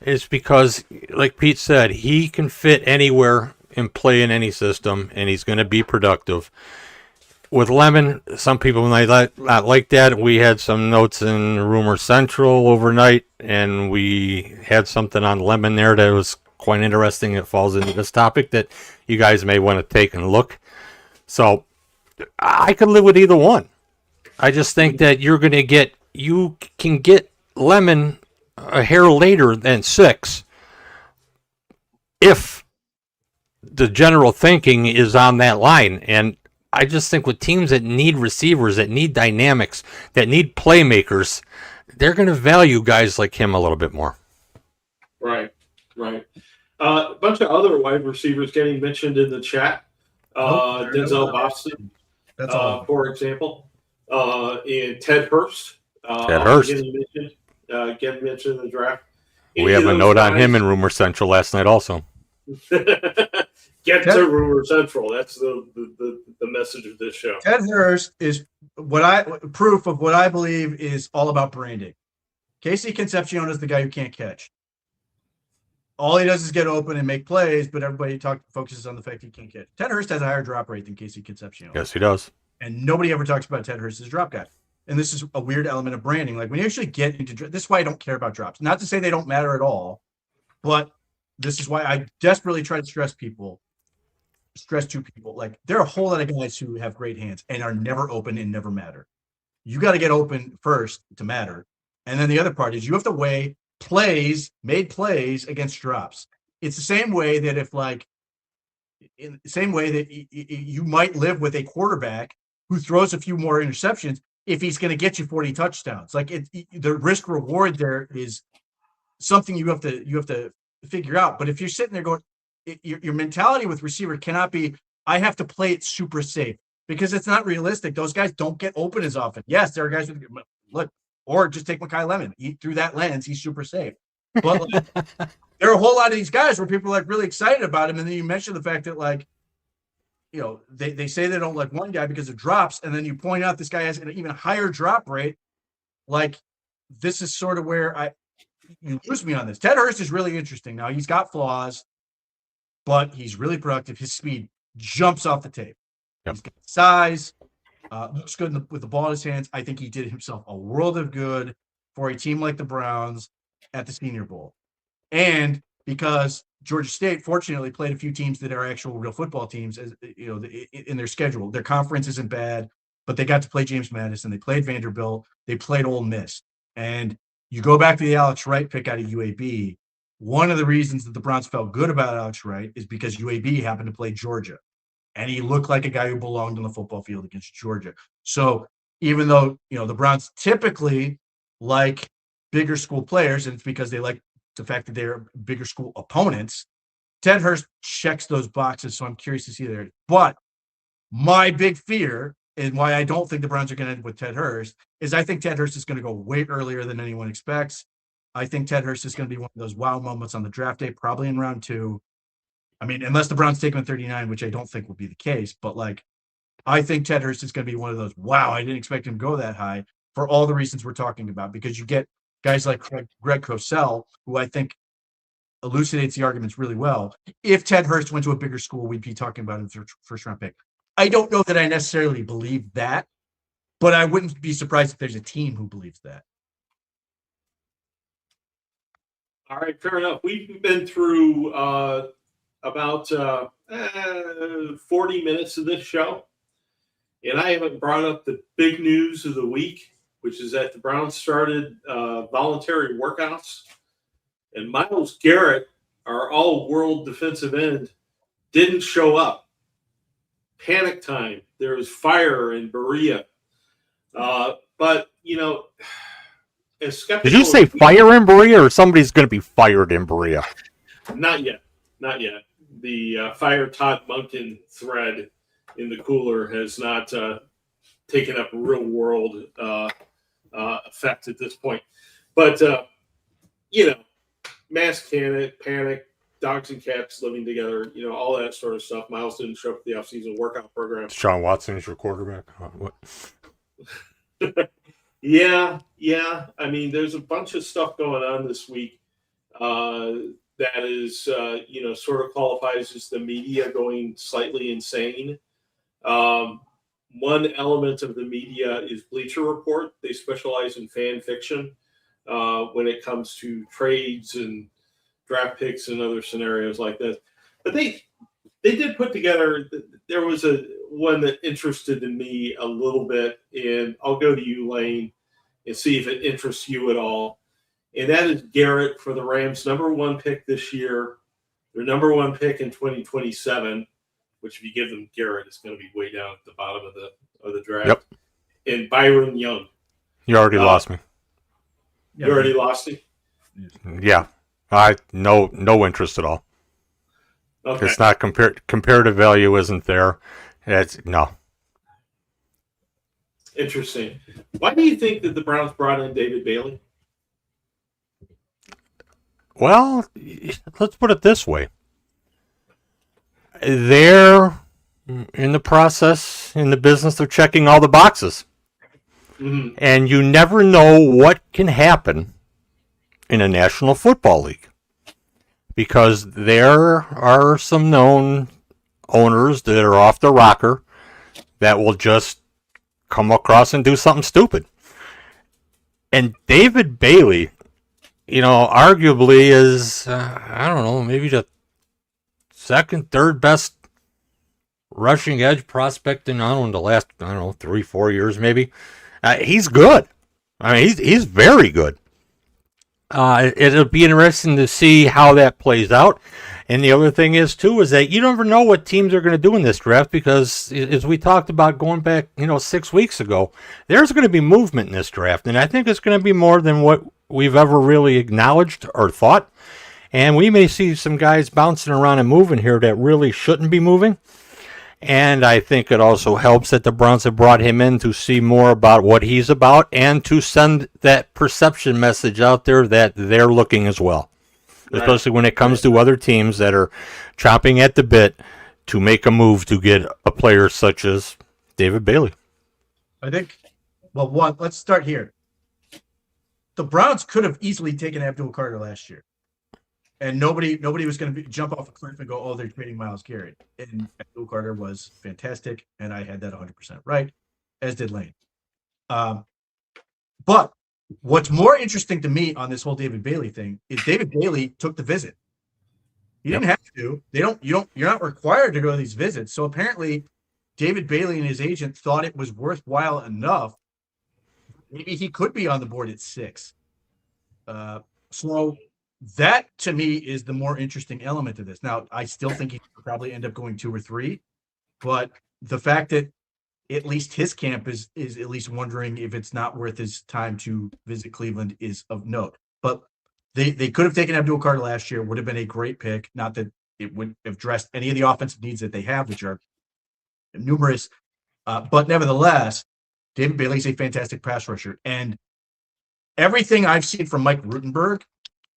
S2: It's because, like Pete said, he can fit anywhere and play in any system, and he's going to be productive. With Lemon, some people might not like that. We had some notes in Rumor Central overnight, and we had something on Lemon there that was quite interesting. It falls into this topic that you guys may want to take and look. So I could live with either one. I just think that you can get Lemon a hair later than 6, if the general thinking is on that line. And I just think with teams that need receivers, that need dynamics, that need playmakers, they're going to value guys like him a little bit more.
S1: Right. A bunch of other wide receivers getting mentioned in the chat. Denzel Boston,
S3: That's all.
S1: for example, and Ted Hurst.
S2: Ted Hurst.
S1: Getting mentioned in the draft.
S2: We have a note on him in Rumor Central last night also.
S1: Get to Rumor Central. That's the message of this show.
S3: Ted Hurst is proof of what I believe is all about branding. Casey Concepcion is the guy who can't catch. All he does is get open and make plays, but everybody focuses on the fact he can't catch. Ted Hurst has a higher drop rate than Casey Concepcion.
S2: Yes, he does.
S3: And nobody ever talks about Ted Hurst as a drop guy. And this is a weird element of branding. Like when you actually get into this is why I don't care about drops. Not to say they don't matter at all, but this is why I desperately try to stress to people, like there are a whole lot of guys who have great hands and are never open and never matter. You got to get open first to matter. And then the other part is you have to weigh made plays against drops. It's the same way that you might live with a quarterback who throws a few more interceptions if he's going to get you 40 touchdowns. Like the risk reward there is something you have to figure out. But if you're sitting there going, your mentality with receiver cannot be, I have to play it super safe, because it's not realistic. Those guys don't get open as often. Yes, there are guys who look, or just take Mekhi Lemon. Through that lens, he's super safe. But there are a whole lot of these guys where people are like really excited about him. And then you mention the fact that they say they don't like one guy because of drops. And then you point out this guy has an even higher drop rate. Like this is sort of where you lose me on this. Ted Hurst is really interesting. Now he's got flaws, but he's really productive. His speed jumps off the tape.
S2: Yep.
S3: He's got size, looks good with the ball in his hands. I think he did himself a world of good for a team like the Browns at the Senior Bowl. And because Georgia State fortunately played a few teams that are actual real football teams, as in their schedule. Their conference isn't bad, but they got to play James Madison. They played Vanderbilt. They played Ole Miss. And you go back to the Alex Wright pick out of UAB. One of the reasons that the Browns felt good about Alex Wright is because UAB happened to play Georgia. And he looked like a guy who belonged on the football field against Georgia. So even though, the Browns typically like bigger school players, and it's because they like the fact that they're bigger school opponents, Ted Hurst checks those boxes. So I'm curious to see there. But my big fear, and why I don't think the Browns are going to end with Ted Hurst, is I think Ted Hurst is going to go way earlier than anyone expects. I think Ted Hurst is going to be one of those wow moments on the draft day, probably in round 2. I mean, unless the Browns take him at 39, which I don't think will be the case. But I think Ted Hurst is going to be one of those, wow, I didn't expect him to go that high, for all the reasons we're talking about, because you get guys like Greg Cosell, who I think elucidates the arguments really well. If Ted Hurst went to a bigger school, we'd be talking about him as first round pick. I don't know that I necessarily believe that, but I wouldn't be surprised if there's a team who believes that.
S1: All right, fair enough. We've been through about 40 minutes of this show, and I haven't brought up the big news of the week, which is that the Browns started voluntary workouts, and Myles Garrett, our all-world defensive end, didn't show up. Panic time. There was fire in Berea. But, as skeptical.
S2: Did you say fire in Berea, or somebody's going to be fired in Berea?
S1: Not yet. The fire Todd Monken thread in the cooler has not taken up real-world effect at this point. But, mass panic, dogs and cats living together, all that sort of stuff. Myles didn't show up at the offseason workout program.
S2: Sean Watson is your quarterback? What?
S1: Yeah. I mean, there's a bunch of stuff going on this week that is, sort of qualifies as the media going slightly insane. One element of the media is Bleacher Report. They specialize in fan fiction when it comes to trades and draft picks and other scenarios like this. But they did put together, there was one that interested in me a little bit, and I'll go to you, Lane, and see if it interests you at all. And that is Garrett for the Rams, number 1 pick this year. their number one pick in 2027, which if you give them Garrett, is going to be way down at the bottom of the draft.
S2: Yep.
S1: And Byron Young.
S2: You already lost me.
S1: You already lost me?
S2: Yeah. No interest at all.
S1: Okay.
S2: It's not comparative value isn't there. No.
S1: Interesting. Why do you think that the Browns brought in David Bailey?
S2: Well, let's put it this way. They're in the process, in the business of checking all the boxes.
S1: Mm-hmm.
S2: And you never know what can happen in a National Football League. Because there are some known owners that are off the rocker that will just come across and do something stupid. And David Bailey, arguably is, I don't know, maybe the second, third best rushing edge prospect in, the last, 3-4 years maybe. He's good. I mean, he's very good. It'll be interesting to see how that plays out. And the other thing is that you never know what teams are going to do in this draft because, as we talked about going back, 6 weeks ago, there's going to be movement in this draft. And I think it's going to be more than what we've ever really acknowledged or thought. And we may see some guys bouncing around and moving here that really shouldn't be moving. And I think it also helps that the Browns have brought him in to see more about what he's about and to send that perception message out there that they're looking as well. Right. Especially when it comes to other teams that are chopping at the bit to make a move to get a player such as David Bailey.
S3: I think, let's start here. The Browns could have easily taken Abdul Carter last year. And nobody was going to jump off a cliff and go, oh, they're trading Myles Garrett. And Abdul Carter was fantastic, and I had that 100% right, as did Lane. But what's more interesting to me on this whole David Bailey thing is David Bailey took the visit. He didn't have to. You're not required to go to these visits. So apparently, David Bailey and his agent thought it was worthwhile enough. Maybe he could be on the board at 6. So that, to me, is the more interesting element of this. Now, I still think he could probably end up going 2 or 3, but the fact that at least his camp is at least wondering if it's not worth his time to visit Cleveland is of note. But they could have taken Abdul Carter last year, would have been a great pick. Not that it would have addressed any of the offensive needs that they have, which are numerous. But nevertheless, David Bailey's a fantastic pass rusher. And everything I've seen from Mike Rutenberg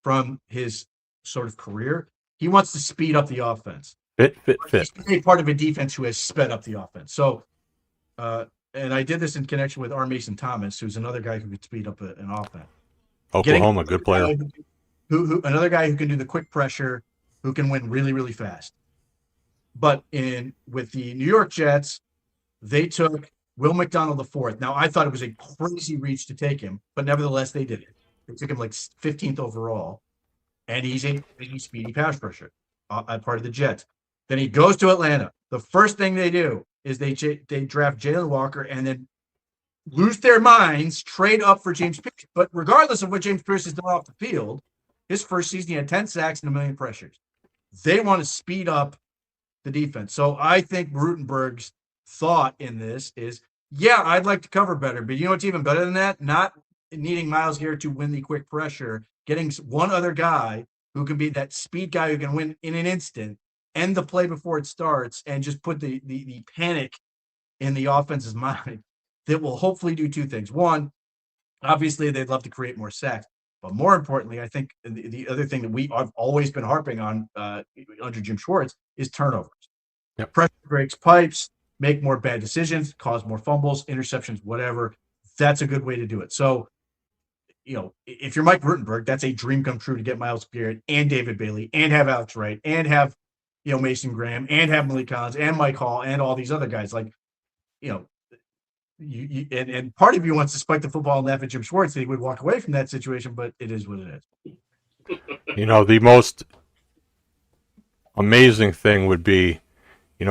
S3: from his sort of career, he wants to speed up the offense. He's a part of a defense who has sped up the offense. So, and I did this in connection with R. Mason Thomas, who's another guy who could speed up an offense.
S2: Oklahoma, good player.
S3: Who another guy who can do the quick pressure, who can win really, really fast. But with the New York Jets, they took Will McDonald IV. Now, I thought it was a crazy reach to take him, but nevertheless, they did it. They took him like 15th overall, and he's a speedy pass rusher, part of the Jets. Then he goes to Atlanta. The first thing they do is they draft Jalen Walker and then lose their minds, trade up for James Pierce. But regardless of what James Pierce has done off the field, his first season he had 10 sacks and 1 million pressures. They want to speed up the defense. So I think Rutenberg's thought in this is, yeah, I'd like to cover better, but you know what's even better than that? Not needing Myles Garrett to win the quick pressure, getting one other guy who can be that speed guy who can win in an instant, end the play before it starts, and just put the panic in the offense's mind that will hopefully do 2 things. One, obviously they'd love to create more sacks, but more importantly, I think the other thing that I've always been harping on under Jim Schwartz is turnovers.
S2: Yep.
S3: Pressure breaks pipes, make more bad decisions, cause more fumbles, interceptions, whatever. That's a good way to do it. So, if you're Mike Rutenberg, that's a dream come true to get Myles Garrett and David Bailey and have Alex Wright and have, Mason Graham and have Malik Collins and Mike Hall and all these other guys. Like, and part of you wants to spike the football and laugh at Jim Schwartz that he would walk away from that situation, but it is what it is.
S2: The most amazing thing would be,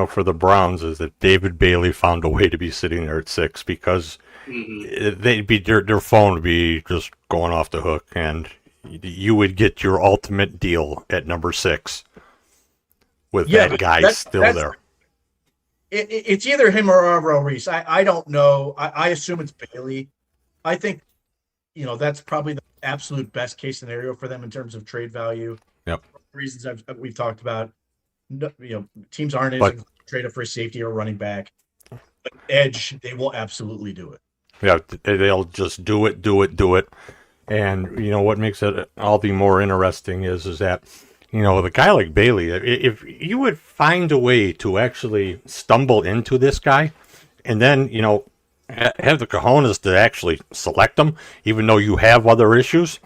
S2: for the Browns is that David Bailey found a way to be sitting there at 6 because their phone would be just going off the hook, and you would get your ultimate deal at number 6. with
S3: Yeah,
S2: that
S3: but
S2: guy still
S3: that's
S2: there.
S3: it's either him or Arvell Reese. I don't know. I assume it's Bailey. I think, that's probably the absolute best case scenario for them in terms of trade value.
S2: Yep.
S3: Reasons we've talked about. No, teams aren't
S2: But-
S3: going to trade up for a safety or running back. But edge, they will absolutely do it.
S2: Yeah, they'll just do it. And what makes it all the more interesting is that the guy like Bailey, if you would find a way to actually stumble into this guy, and then have the cojones to actually select him, even though you have other issues.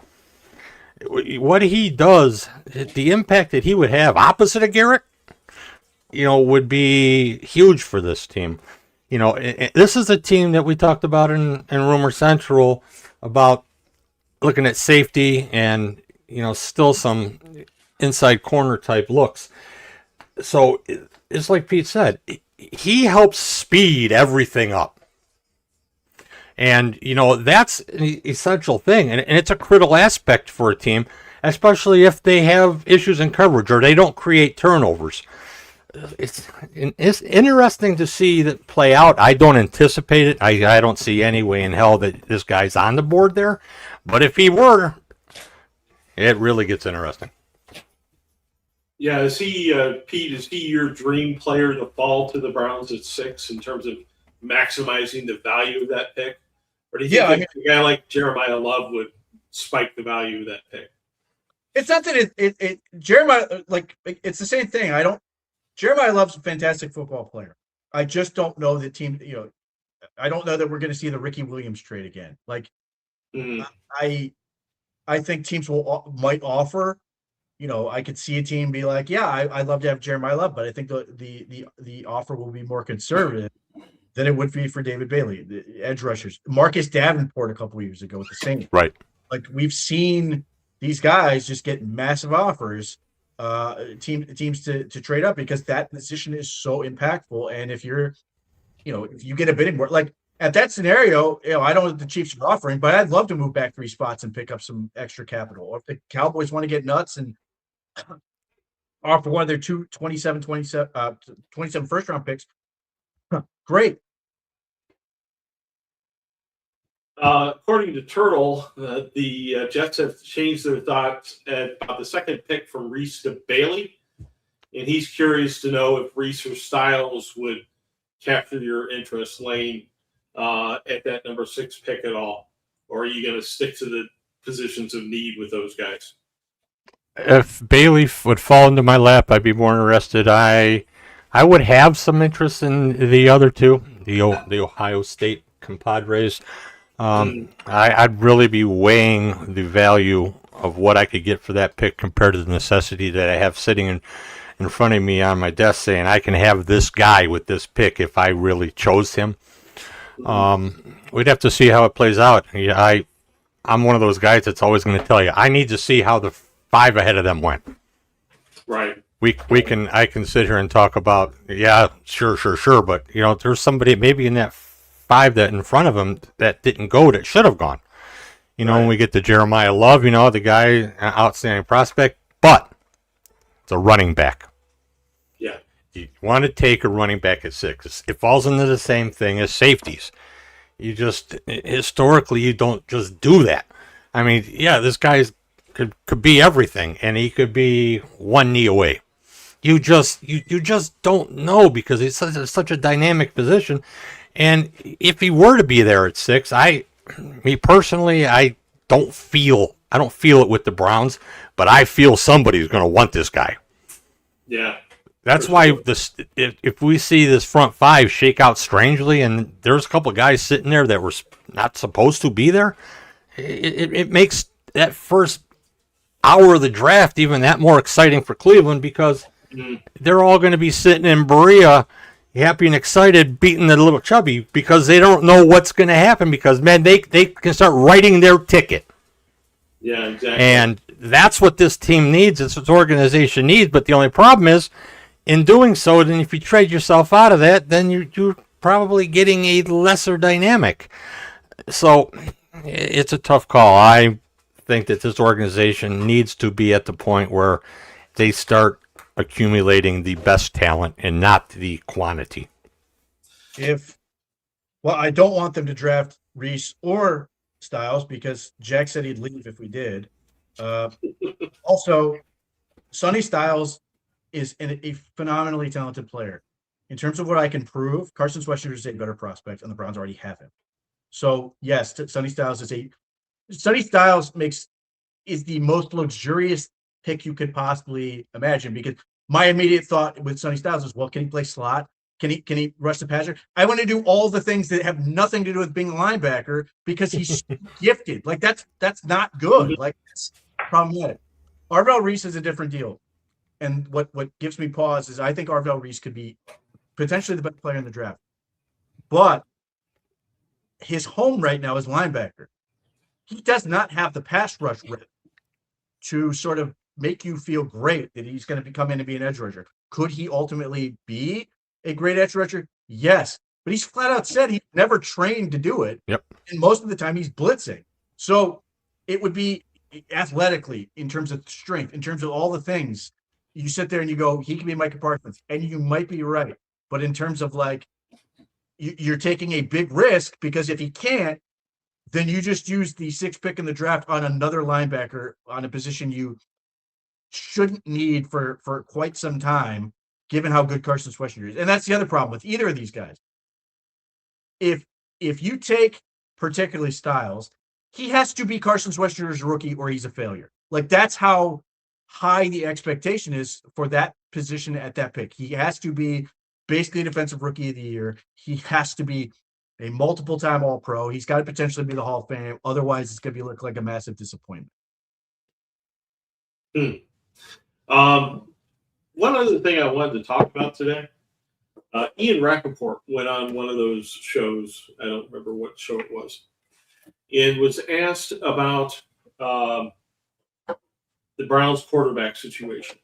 S2: What he does, the impact that he would have opposite of Garrett, would be huge for this team. This is a team that we talked about in Rumor Central about looking at safety and, still some inside corner type looks. So it's like Pete said, he helps speed everything up. And, that's an essential thing. And it's a critical aspect for a team, especially if they have issues in coverage or they don't create turnovers. It's interesting to see that play out. I don't anticipate it. I don't see any way in hell that this guy's on the board there. But if he were, it really gets interesting.
S1: Yeah, is he, Pete, is he your dream player to fall to the Browns at 6 in terms of maximizing the value of that pick? Or do you think a guy like Jeremiah Love would spike the value of that pick?
S3: It's not that Jeremiah, it's the same thing. Jeremiah Love's a fantastic football player. I just don't know the team, I don't know that we're going to see the Ricky Williams trade again. I think teams might offer, I could see a team be like, yeah, I'd love to have Jeremiah Love, but I think the offer will be more conservative than it would be for David Bailey, the edge rushers. Marcus Davenport a couple of years ago with the Saints.
S2: Right.
S3: We've seen these guys just get massive offers, teams to trade up because that position is so impactful. And if if you get a bidding war, at that scenario, I don't know what the Chiefs are offering, but I'd love to move back 3 spots and pick up some extra capital. Or if the Cowboys want to get nuts and offer one of their 27 first round picks, great.
S1: According to Turtle, the Jets have changed their thoughts about the second pick from Reese to Bailey, and he's curious to know if Reese or Styles would capture your interest, Lane, at that number 6 pick at all, or are you going to stick to the positions of need with those guys?
S2: If Bailey would fall into my lap, I'd be more interested. I would have some interest in the other two, the Ohio State compadres. I'd really be weighing the value of what I could get for that pick compared to the necessity that I have sitting in front of me on my desk saying I can have this guy with this pick if I really chose him. We'd have to see how it plays out. I'm one of those guys that's always going to tell you, I need to see how the 5 ahead of them went.
S1: Right.
S2: I can sit here and talk about, yeah, sure, but there's somebody maybe in that 5 that in front of him that didn't go that should have gone. When we get to Jeremiah Love, the guy, outstanding prospect, but it's a running back.
S1: Yeah.
S2: You want to take a running back at 6. It falls into the same thing as safeties. Historically, you don't just do that. I mean, yeah, this guy could be everything, and he could be one knee away. You just don't know because it's such a dynamic position. And if he were to be there at 6, me personally, I don't feel it with the Browns, but I feel somebody's going to want this guy.
S1: Yeah.
S2: That's why if we see this front 5 shake out strangely, and there's a couple of guys sitting there that were not supposed to be there, it makes that first hour of the draft even that more exciting for Cleveland because they're all going to be sitting in Berea happy and excited, beating the little chubby because they don't know what's going to happen because, man, they can start writing their ticket.
S1: Yeah, exactly.
S2: And that's what this team needs. It's what this organization needs. But the only problem is, in doing so, then if you trade yourself out of that, then you're probably getting a lesser dynamic. So it's a tough call. I think that this organization needs to be at the point where they start accumulating the best talent and not the quantity.
S3: Well, I don't want them to draft Reese or Styles because Jack said he'd leave if we did. Also, Sonny Styles is a phenomenally talented player. In terms of what I can prove, Carson Sweatshirt is a better prospect, and the Browns already have him. So yes, Sonny Styles is the most luxurious pick you could possibly imagine, because my immediate thought with Sonny Styles is, well, can he play slot? Can he rush the passer? I want to do all the things that have nothing to do with being a linebacker because he's gifted. Like that's not good. Like it's problematic. Arvell Reese is a different deal. And what gives me pause is I think Arvell Reese could be potentially the best player in the draft. But his home right now is linebacker. He does not have the pass rush to sort of make you feel great that he's going to come in and be an edge rusher. Could he ultimately be a great edge rusher? Yes. But he's flat out said he's never trained to do it.
S2: Yep.
S3: And most of the time he's blitzing. So it would be athletically, in terms of strength, in terms of all the things, you sit there and you go, he can be Micah Parsons. And you might be right. But in terms of like, you're taking a big risk, because if he can't, then you just use the 6th pick in the draft on another linebacker on a position you shouldn't need for quite some time, given how good Carson Sweatshirt is. And that's the other problem with either of these guys. If you take particularly Styles, he has to be Carson Sweatshirt's rookie or he's a failure. Like that's how high the expectation is for that position at that pick. He has to be basically defensive rookie of the year. He has to be a multiple-time All-Pro. He's got to potentially be the Hall of Fame. Otherwise, it's going to look like a massive disappointment.
S1: One other thing I wanted to talk about today, Ian Rappaport went on one of those shows. I don't remember what show it was, and was asked about the Browns quarterback situation.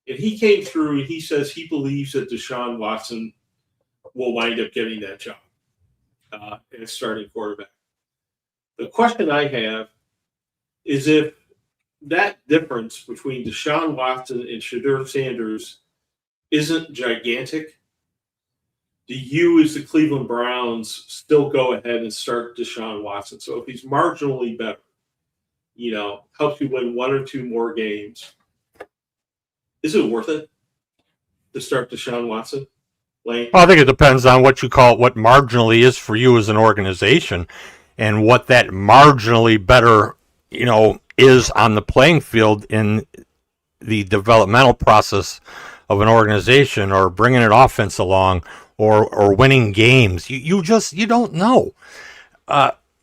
S1: And he came through and he says he believes that Deshaun Watson will wind up getting that job as starting quarterback. The question I have is, if that difference between Deshaun Watson and Shedeur Sanders isn't gigantic, do you, as the Cleveland Browns, still go ahead and start Deshaun Watson? So if he's marginally better, helps you win 1 or 2 more games, is it worth it to start Deshaun Watson? Lane?
S2: Well, I think it depends on what you call what marginally is for you as an organization, and what that marginally better, is on the playing field in the developmental process of an organization, or bringing an offense along, or winning games. You don't know.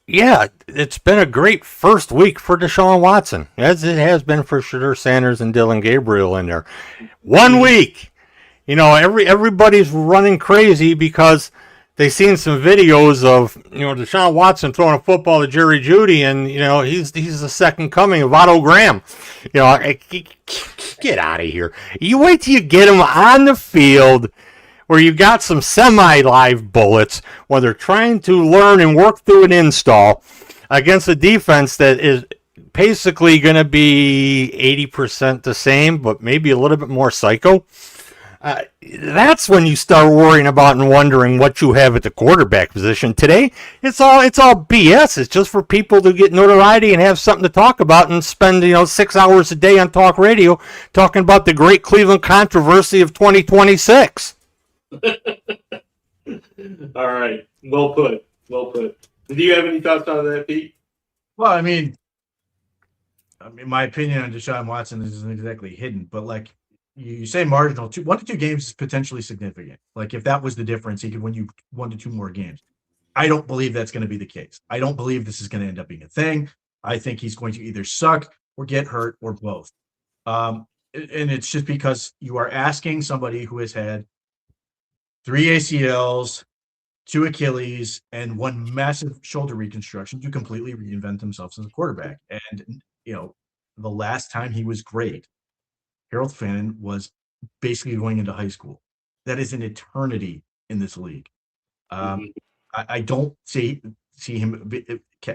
S2: Yeah, it's been a great first week for Deshaun Watson, as it has been for Shedeur Sanders and Dylan Gabriel in there. 1 week, everybody's running crazy because they seen some videos of Deshaun Watson throwing a football to Jerry Jeudy, and he's the second coming of Otto Graham. Get out of here. You wait till you get him on the field, where you got some semi-live bullets, where they're trying to learn and work through an install against a defense that is basically going to be 80% the same, but maybe a little bit more psycho. That's when you start worrying about and wondering what you have at the quarterback position. Today, it's all BS. It's just for people to get notoriety and have something to talk about, and spend 6 hours a day on talk radio talking about the great Cleveland controversy of 2026.
S1: All right. Well put. Do you have any thoughts on that, Pete?
S3: Well, I mean, my opinion on Deshaun Watson isn't exactly hidden, but like you say, marginal. 1 to 2 games is potentially significant. Like if that was the difference, he could win you 1 to 2 more games. I don't believe that's going to be the case. I don't believe this is going to end up being a thing. I think he's going to either suck or get hurt or both. And it's just because you are asking somebody who has had 3 ACLs, 2 Achilles, and 1 massive shoulder reconstruction to completely reinvent themselves as a quarterback. And, the last time he was great, Harold Fannin was basically going into high school. That is an eternity in this league. I don't see him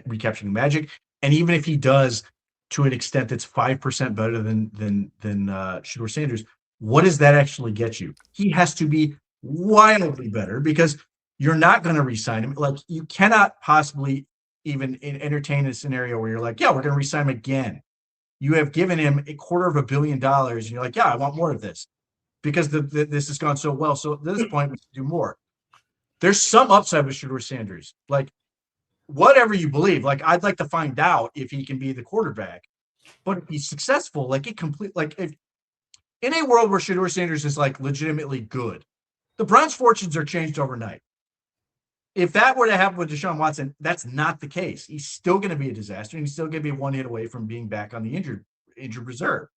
S3: recapturing magic. And even if he does, to an extent that's 5% better than Shedeur Sanders, what does that actually get you? He has to be wildly better because you're not going to re-sign him. Like, you cannot possibly even entertain a scenario where you're like, yeah, we're going to re-sign him again. You have given him $250 million, and you're like, yeah, I want more of this because this has gone so well. So at this point, we should do more. There's some upside with Shedeur Sanders. Like, whatever you believe, like, I'd like to find out if he can be the quarterback. But if he's successful, like, if in a world where Shedeur Sanders is like legitimately good, the Browns' fortunes are changed overnight. If that were to happen with Deshaun Watson, that's not the case. He's still going to be a disaster, and he's still going to be one hit away from being back on the injured reserve.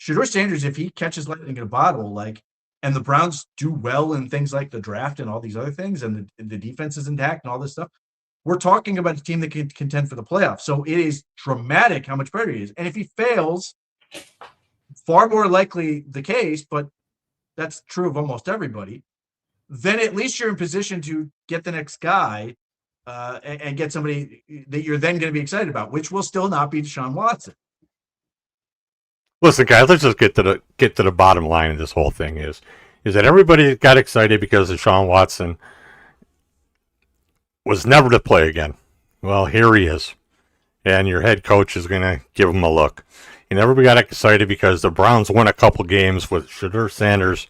S3: Shedeur Sanders, if he catches lightning in a bottle, like, and the Browns do well in things like the draft and all these other things, and the defense is intact and all this stuff, we're talking about a team that can contend for the playoffs. So it is dramatic how much better he is. And if he fails, far more likely the case, but that's true of almost everybody, then at least you're in position to get the next guy and get somebody that you're then going to be excited about, which will still not be Deshaun Watson.
S2: Listen, guys, let's just get to the bottom line of this whole thing is that everybody got excited because Deshaun Watson was never to play again. Well, here he is, and your head coach is going to give him a look. And everybody got excited because the Browns won a couple games with Shedeur Sanders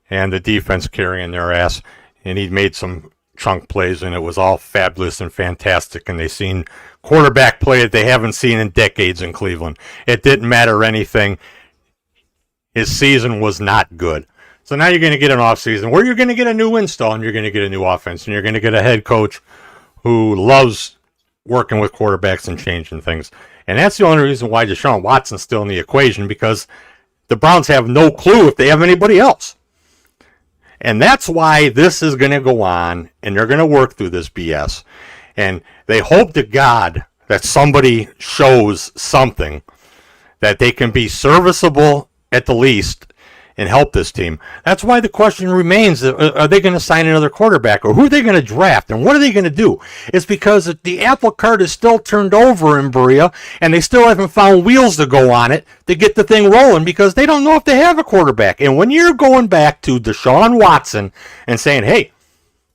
S2: and the defense carrying their ass, and he made some chunk plays, and it was all fabulous and fantastic, and they seen quarterback play that they haven't seen in decades in Cleveland. It didn't matter anything. His season was not good. So now you're going to get an offseason where you're going to get a new install, and you're going to get a new offense, and you're going to get a head coach who loves working with quarterbacks and changing things. And that's the only reason why Deshaun Watson's still in the equation, because the Browns have no clue if they have anybody else. And that's why this is going to go on, and they're going to work through this BS. And they hope to God that somebody shows something that they can be serviceable at the least and help this team. That's why the question remains, are they going to sign another quarterback, or who are they going to draft, and what are they going to do? It's because the apple cart is still turned over in Berea, and they still haven't found wheels to go on it to get the thing rolling, because they don't know if they have a quarterback. And when you're going back to Deshaun Watson and saying, hey,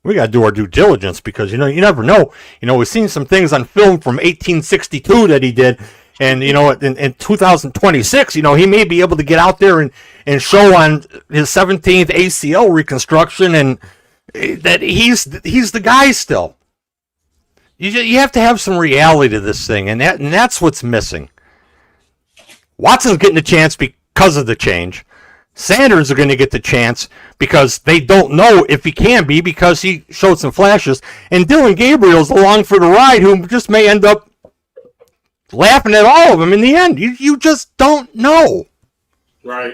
S2: we got to do our due diligence, because, you never know. We've seen some things on film from 1862 that he did. And, in 2026, he may be able to get out there and show on his 17th ACL reconstruction and that he's the guy still. You have to have some reality to this thing, and that's what's missing. Watson's getting a chance because of the change. Sanders are going to get the chance because they don't know if he can be, because he showed some flashes. And Dylan Gabriel's along for the ride, who just may end up laughing at all of them in the end. You just don't know.
S1: Right.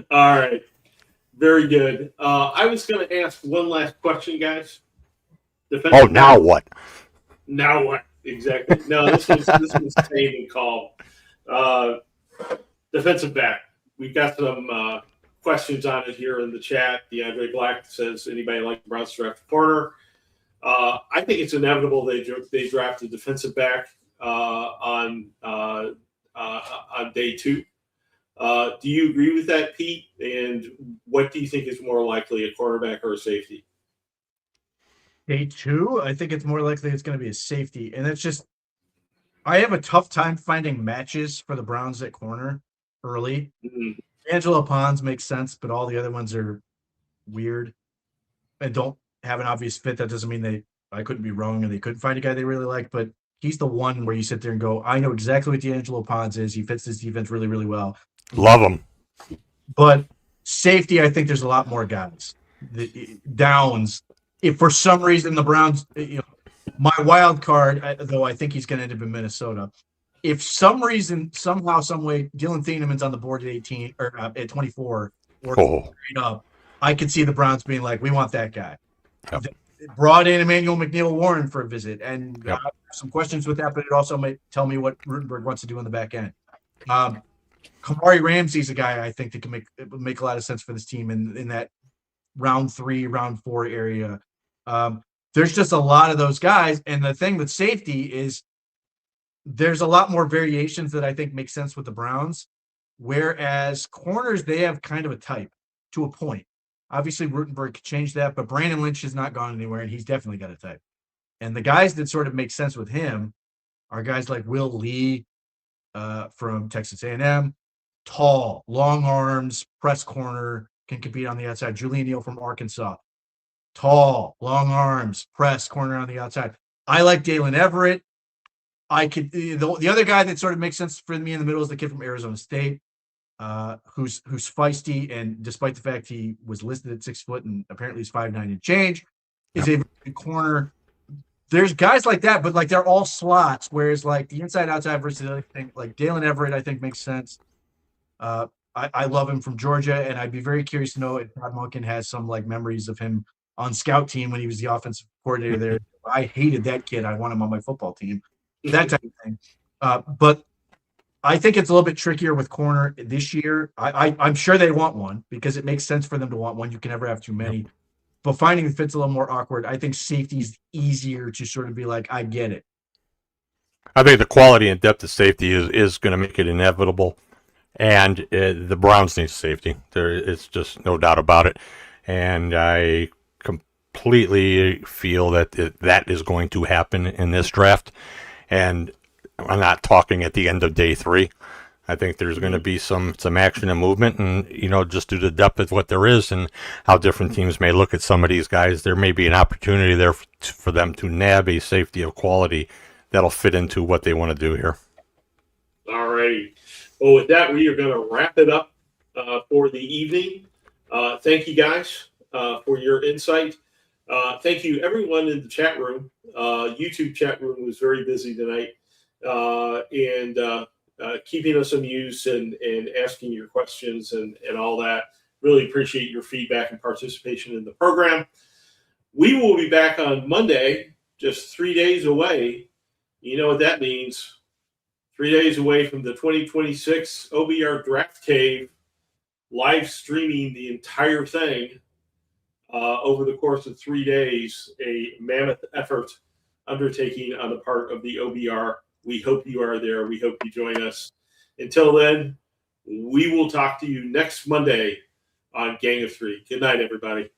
S1: All right. Very good. I was going to ask one last question, guys.
S2: Now what?
S1: Now what? Exactly. No, this was tame and calm. Defensive back. We've got some questions on it here in the chat. DeAndre Black says, anybody like the Browns draft a corner? I think it's inevitable they draft a defensive back on day 2. Do you agree with that, Pete? And what do you think is more likely, a cornerback or a safety?
S3: Day 2, I think it's more likely it's going to be a safety. And it's just, I have a tough time finding matches for the Browns at corner early. Mm-hmm. Angelo Pons makes sense, but all the other ones are weird and don't have an obvious fit. That doesn't mean I couldn't be wrong and they couldn't find a guy they really like, but he's the one where you sit there and go, I know exactly what D'Angelo Pons is. He fits this defense really, really well.
S2: Love him.
S3: But safety, I think there's a lot more guys. Downs, if for some reason the Browns, my wild card, though I think he's going to end up in Minnesota. If some reason, somehow, some way, Dylan Thienemann's on the board at 18 or at 24, or straight up, I could see the Browns being like, we want that guy. Yep. They brought in Emmanuel McNeil-Warren for a visit, and I have some questions with that, but it also may tell me what Rutenberg wants to do in the back end. Kamari Ramsey's a guy I think that can make a lot of sense for this team in that round 3, round 4 area. There's just a lot of those guys, and the thing with safety is there's a lot more variations that I think make sense with the Browns. Whereas corners, they have kind of a type to a point. Obviously, Rutenberg could change that, but Brandon Lynch has not gone anywhere, and he's definitely got a type. And the guys that sort of make sense with him are guys like Will Lee from Texas A&M, tall, long arms, press corner, can compete on the outside. Julian Neal from Arkansas, tall, long arms, press corner on the outside. I like Dalen Everett. The other guy that sort of makes sense for me in the middle is the kid from Arizona State, who's feisty, and despite the fact he was listed at 6 foot and apparently he's 5'9" and change, is a good corner. There's guys like that, but like they're all slots. Whereas like the inside outside versus the other thing, like Dalen Everett, I think makes sense. I love him from Georgia, and I'd be very curious to know if Todd Monken has some like memories of him on scout team when he was the offensive coordinator there. I hated that kid. I want him on my football team. That type of thing. But I think it's a little bit trickier with corner this year. I'm sure they want one because it makes sense for them to want one. You can never have too many. Yep. But finding the fit's a little more awkward. I think safety is easier to sort of be like, I get it.
S2: I think the quality and depth of safety is going to make it inevitable. And the Browns need safety. It's just no doubt about it. And I completely feel that that is going to happen in this draft. And I'm not talking at the end of day 3. I think there's going to be some action and movement, and just due to the depth of what there is and how different teams may look at some of these guys, there may be an opportunity there for them to nab a safety of quality that'll fit into what they want to do here.
S1: All righty. Well, with that, we are going to wrap it up for the evening. Thank you guys for your insight. Thank you, everyone in the chat room. YouTube chat room was very busy tonight, and keeping us amused and asking your questions and all that. Really appreciate your feedback and participation in the program. We will be back on Monday, just 3 days away. You know what that means. 3 days away from the 2026 OBR Draft Cave, live streaming the entire thing. Over the course of 3 days, a mammoth effort undertaking on the part of the OBR. We hope you are there. We hope you join us. Until then, we will talk to you next Monday on Gang of 3. Good night, everybody.